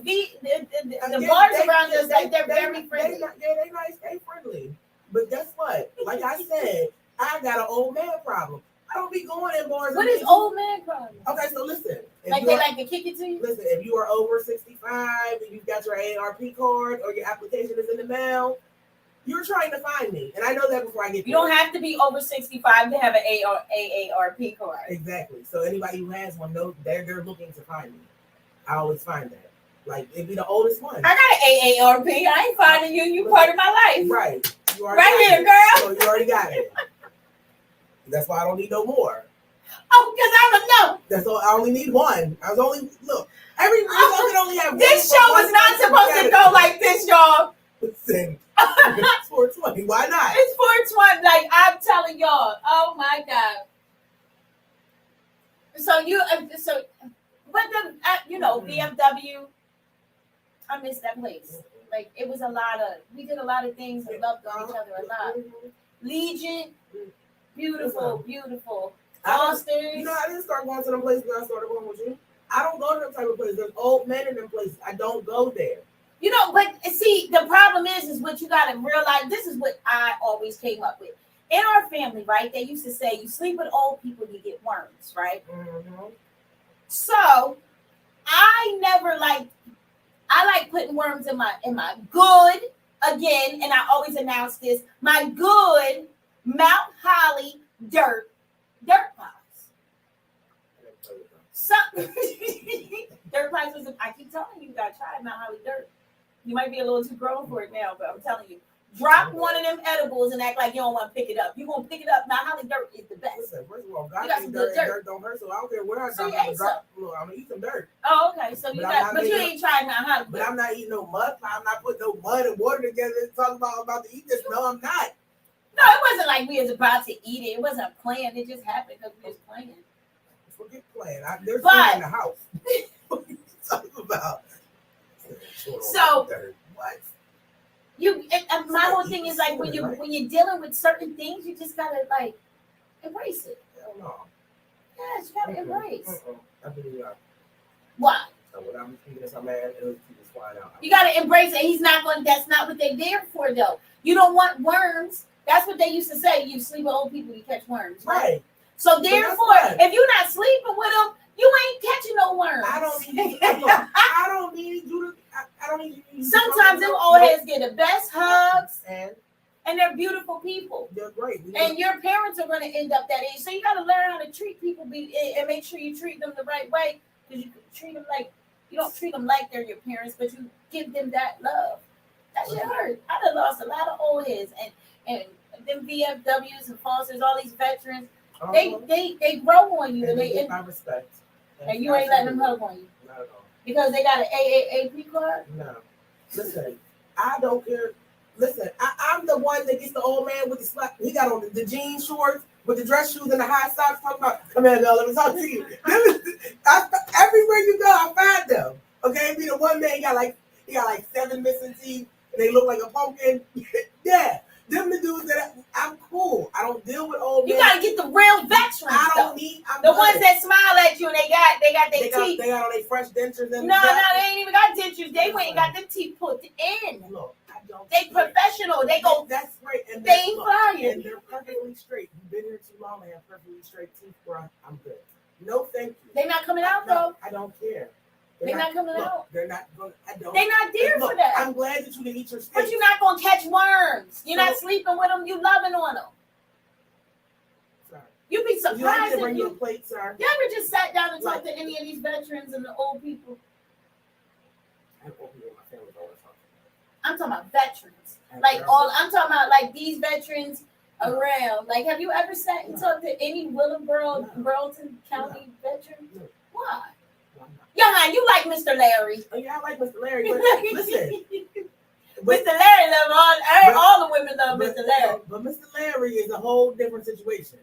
bars around us, like they're very friendly. They nice, they friendly. But guess what? Like I said, I got an old man problem. I don't be going in bars. What is old man problem? Okay, so listen. Like they like to kick it to you? Listen, if you are over 65 and you've got your AARP card or your application is in the mail, you're trying to find me. And I know that before I get You don't have to be over 65 to have an AARP card. Exactly. So anybody who has one knows they're looking to find me. I always find that. Like, it'd be the oldest one. I got an AARP. I ain't finding you. You part of my life. Right. You right here, girl. So you already got it. That's why I don't need no more. Oh, because I don't know. That's all. I only need one. I was only every can only have this one. Show was not supposed to go like this, y'all. Listen, it's 420. Why not? It's 420. Like I'm telling y'all. Oh my God. But the you know VFW. I miss that place. Like it was we did a lot of things and loved on each other a lot. Legion. Beautiful. Foster's. You know, I didn't start going to them places when I started going with you. I don't go to them type of places. There's old men in them places. I don't go there. You know, but see, the problem is what you got to realize. This is what I always came up with. In our family, right, they used to say, you sleep with old people, you get worms, right? Mm-hmm. So, I like putting worms in my good, again, and I always announce this, my good Mount Holly dirt pies. So, dirt pies I keep telling you, you gotta try Mount Holly dirt. You might be a little too grown for it now, but I'm telling you. Drop one of them edibles and act like you don't want to pick it up. You're gonna pick it up. Now, Holly dirt is the best. Listen, first of all, God got some dirt, dirt don't hurt, so I don't care what I drop. Look, I'm gonna eat some dirt. Oh, okay. So you but you ain't trying now, Holly. But I'm not eating no mud. I'm not putting no mud and water together and talking about to eat this. No, I'm not. No, it wasn't like we was about to eat it. It wasn't planned. It just happened because we was playing. Forget playing. There's food in the house. What are you talking about? So what? My whole thing is like when you're dealing with certain things, you just gotta like embrace it. Hell no. Yes, you gotta embrace. I believe that. Why? So when I'm speaking to some man, it'll keep his flying out. You gotta embrace it. That's not what they're there for though. You don't want worms. That's what they used to say. You sleep with old people, you catch worms. Right. So therefore, if you're not sleeping with them, you ain't catching no worms. I don't need you. I don't need you. Sometimes them old heads get the best hugs, and they're beautiful people. They're great. And your parents are going to end up that age, so you got to learn how to treat people and make sure you treat them the right way, because you treat them like you don't treat them like they're your parents, but you give them that love. That shit hurt. I done lost a lot of old heads and them VFWs and Fosters, all these veterans. They grow on you, and they my respect. And you ain't letting them hug on you. Not at all. Because they got an AAAP card? No. Listen, I don't care. Listen, I'm the one that gets the old man with the slap. He got on the jean shorts with the dress shoes and the high socks. Talking about, come here, girl, let me talk to you. Everywhere you go, I find them. Okay, be the one man he got like 7 missing teeth, and they look like a pumpkin. Yeah. Them the dudes that I'm cool. I don't deal with old men. You gotta get the real veterans. I don't need the ones that smile at you and they got their teeth. They got on their fresh dentures and no, they ain't even got dentures. They went and got them teeth put in. Look, I don't. They professional. They go. That's right. And they ain't flying. And they're perfectly straight. You've been here too long. They have perfectly straight teeth, bro. I'm good. No, thank you. They not coming out though. I don't care. They're not coming out. They're not going. I don't. They're not there for that. I'm glad that you didn't eat your steak. But you're not gonna catch worms. You're not sleeping with them. You loving on them. Sorry. You'd be surprised. You like to bring you a plate, sir? You ever just sat down and talked to any of these veterans and the old people? I have old people in my family all the time. I'm talking about veterans. I'm talking about like these veterans around. Like, have you ever sat and talked to any Burlington County veteran? No. Why? Young, you like Mr. Larry. Oh, yeah, I like Mr. Larry. But listen. Mr. Larry love all the women love Mr. Larry. But Mr. Larry is a whole different situation.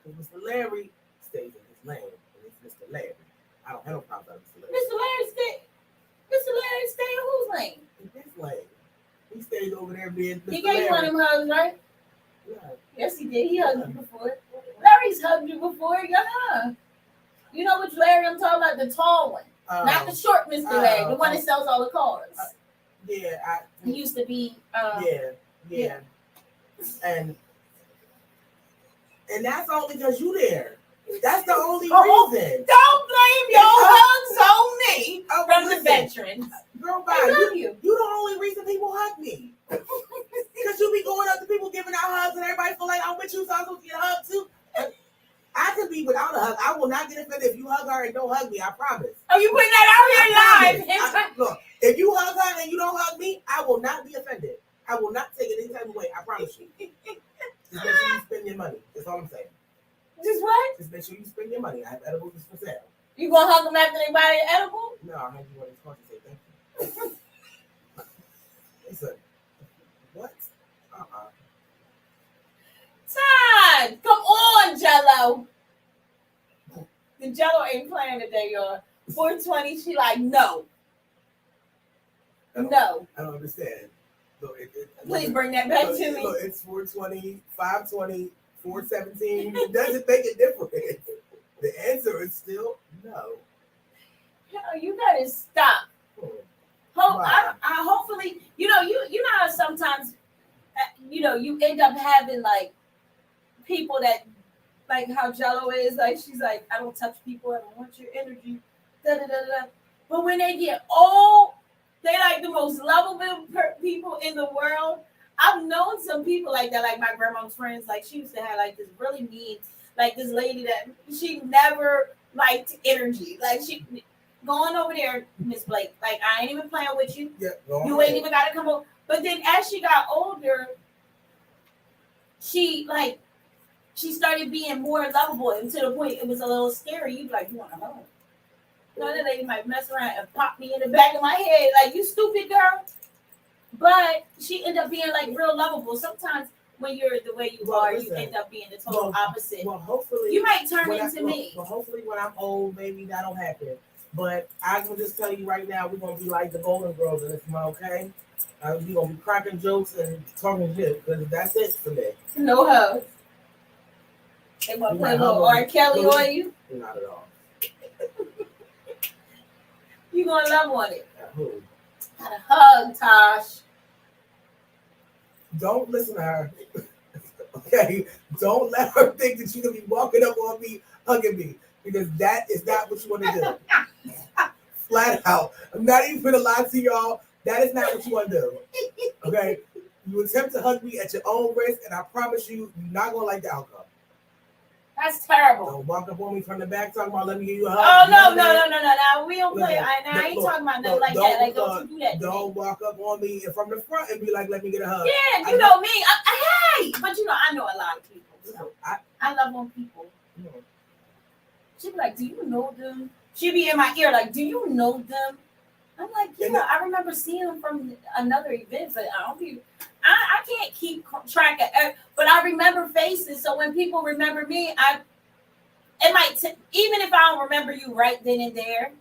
Because Mr. Larry stays in his lane. And it's Mr. Larry. I don't have no problem with Mr. Larry. Mr. Larry stay in whose lane? In his lane. He stays over there being Mr. He gave one of them hugs, right? Yeah. Yes, he did. He hugged you before. Larry's hugged you before. You know which Larry I'm talking about? The tall one. Not the short Mr. Larry, the one that sells all the cars. He used to be. Yeah. And that's only because you there. That's the only reason. Don't blame your hugs on me from the veterans. Girl, bye. You the only reason people hug me. Because you be going up to people giving out hugs and everybody feel like I'm with you, so I'm supposed to get a hug too. I could be without a hug. I will not get offended if you hug her and don't hug me. I promise. Oh, you putting that out here live? Look, if you hug her and you don't hug me, I will not be offended. I will not take it any type of way. I promise you. Just make sure you spend your money. That's all I'm saying. Just what? Just make sure you spend your money. I have edibles for sale. You gonna hug them after they buy an edible? No, I'll have you one of these cards and say thank you. Listen, what? Todd, come on, Jello. The Jello ain't playing today, y'all. 420, she like, no. No. I don't understand. Look, please bring that back to me. Look, it's 420, 520, 417. It doesn't make a difference. The answer is still no. You gotta stop. Hopefully, you know how sometimes, you end up having like people that, like how Jello is, like she's like, I don't touch people, I don't want your energy, da da da da. But when they get old, they like the most lovable people in the world. I've known some people like that, like my grandma's friends. Like she used to have like this really mean, like this lady that she never liked energy. Like she going over there, Miss Blake. Like I ain't even playing with you. Yeah, you ain't even gotta come over. But then as she got older, she started being more lovable, and to the point it was a little scary. You'd be like, you want to hug? You know, that lady might mess around and pop me in the back of my head, like, you stupid girl. But she ended up being like real lovable. Sometimes when you're the way you are, you end up being the total opposite. Well, hopefully you might turn into me. Well, hopefully when I'm old, maybe that'll happen. But I can just tell you right now, we're gonna be like the Golden Girls in this month, okay? We're gonna be cracking jokes and talking shit, because that's it for me. No hugs. They want to play a little R. Kelly on you? Not at all. You gonna love on it. Who? Got a hug, Tosh. Don't listen to her. Okay? Don't let her think that you're gonna be walking up on me, hugging me, because that is not what you want to do. Flat out. I'm not even gonna lie to y'all. That is not what you want to do. Okay? You attempt to hug me at your own risk, and I promise you, you're not gonna like the outcome. That's terrible. Don't walk up on me from the back talking about let me give you a hug. Oh, no. We don't play. I ain't talking about nothing like that. Like, don't you do that. Don't walk up on me from the front and be like, let me get a hug. Yeah, you know me. Hey! But you know, I know a lot of people. So I love on people. Yeah. She'd be like, do you know them? She'd be in my ear like, do you know them? I'm like, yeah, I remember seeing them from another event, but I can't keep track of, but I remember faces. So when people remember me, even if I don't remember you right then and there,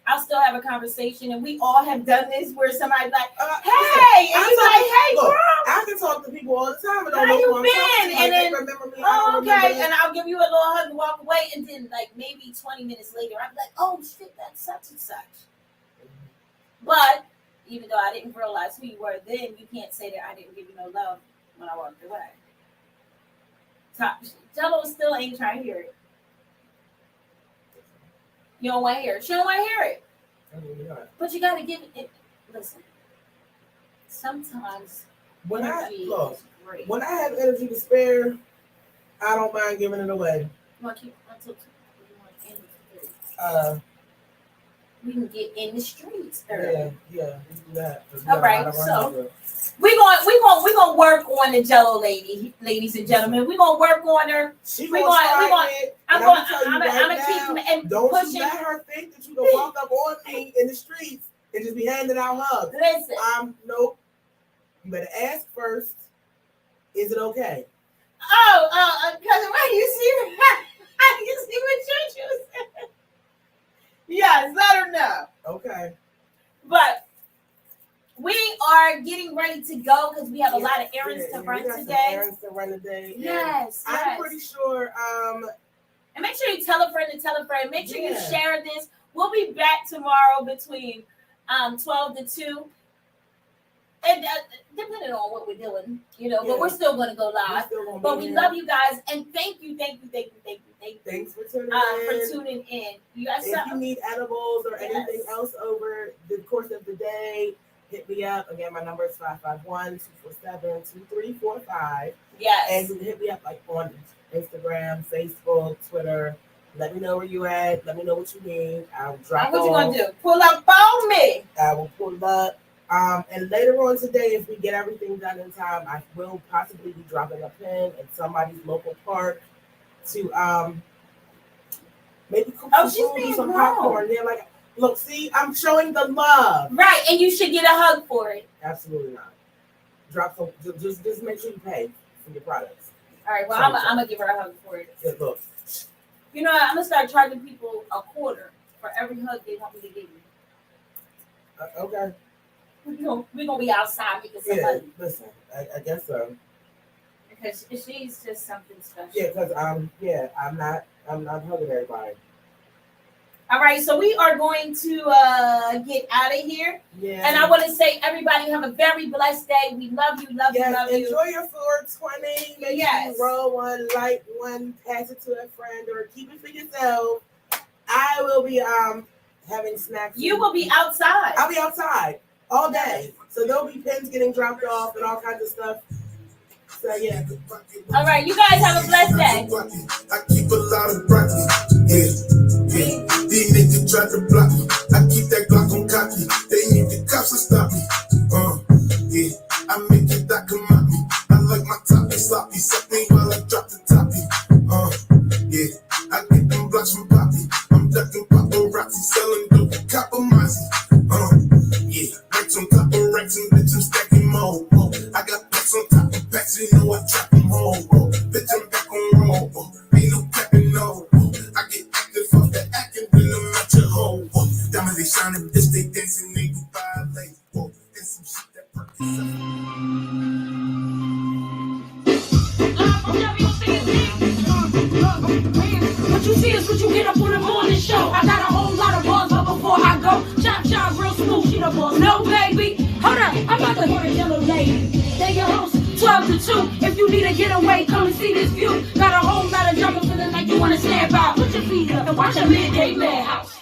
I'll still have a conversation, and we all have done this where somebody's like, hey, and you're like, hey, look, girl. I can talk to people all the time. How you been? And then, remember me. Okay, and I'll give you a little hug and walk away, and then like maybe 20 minutes later, I'm like, oh shit, that's such and such. But even though I didn't realize who you were then, you can't say that I didn't give you no love when I walked away. Jello still ain't trying to hear it. You don't want to hear it. She don't want to hear it. But you got to give it. Listen, sometimes when I have energy to spare, I don't mind giving it away. You want to keep until we can get in the streets early. Yeah, that. All right, so we're gonna work on the Jellolady, ladies and gentlemen. We're gonna work on her. I'm gonna keep and don't pushing. You let her think that you can walk up on me in the streets and just be handing out hugs. Listen, nope. You better ask first. Is it okay? Oh, because when you see what you're choosing. Yes, let her know. Okay. But we are getting ready to go because we have a lot of errands to run today. Errands to run today. Yes. I'm pretty sure. And make sure you tell a friend to tell a friend. Make sure you share this. We'll be back tomorrow between 12 to 2. And depending on what we're doing, but we're still going to go live. But we love you guys, and thank you. Thanks for tuning in. You guys, if you need edibles or anything else over the course of the day, hit me up. Again, my number is 551-247-2345. Yes. And you can hit me up like on Instagram, Facebook, Twitter. Let me know where you at. Let me know what you need. I'll drop What you going to do? Pull up on me. I will pull up. And later on today, if we get everything done in time, I will possibly be dropping a pin in somebody's local park to maybe cook some food, some popcorn. They're like, look, see, I'm showing the love. Right, and you should get a hug for it. Absolutely not. Drop some. Just make sure you pay for your products. All right. Well, I'm gonna give her a hug for it. Yeah, look. You know, I'm gonna start charging people $25 for every hug they want me to give me. Okay. We're gonna be outside because somebody. Listen, I guess so. Because she's just something special. Yeah, because I'm not hugging everybody. All right, so we are going to get out of here. Yeah. And I want to say, everybody have a very blessed day. We love you, love you. Enjoy your 420. Make sure you roll one, light one, pass it to a friend, or keep it for yourself. I will be having snacks. You will be outside. I'll be outside all day. So there'll be pins getting dropped off and all kinds of stuff. So yeah. All right, you guys have a blessed day. I keep a lot of broccoli. Yeah. These niggas try to block me. I keep that Glock on cocky. They need the cops to stop me. Yeah. Copper Mozzie. Yeah. Racks on top of racks and bitch, I'm stacking more. I got packs on top of packs, you know I trap them home. Bitch, I'm back on roll. Ain't no capping, no. I get active off the acting when I'm at your home. Diamonds, they shining, bitch, they dancing, they do ballet. And some shit that perkins What you see is what you get up on the morning show. I got a whole lot of bars, but before I go, chop real smooth, she the boss. No baby, hold up, I'm about to go to Jellolady. They your host, 12 to 2. If you need a getaway, come and see this view. Got a whole lot of drama feeling like you wanna stand by. Put your feet up and watch a midday madhouse.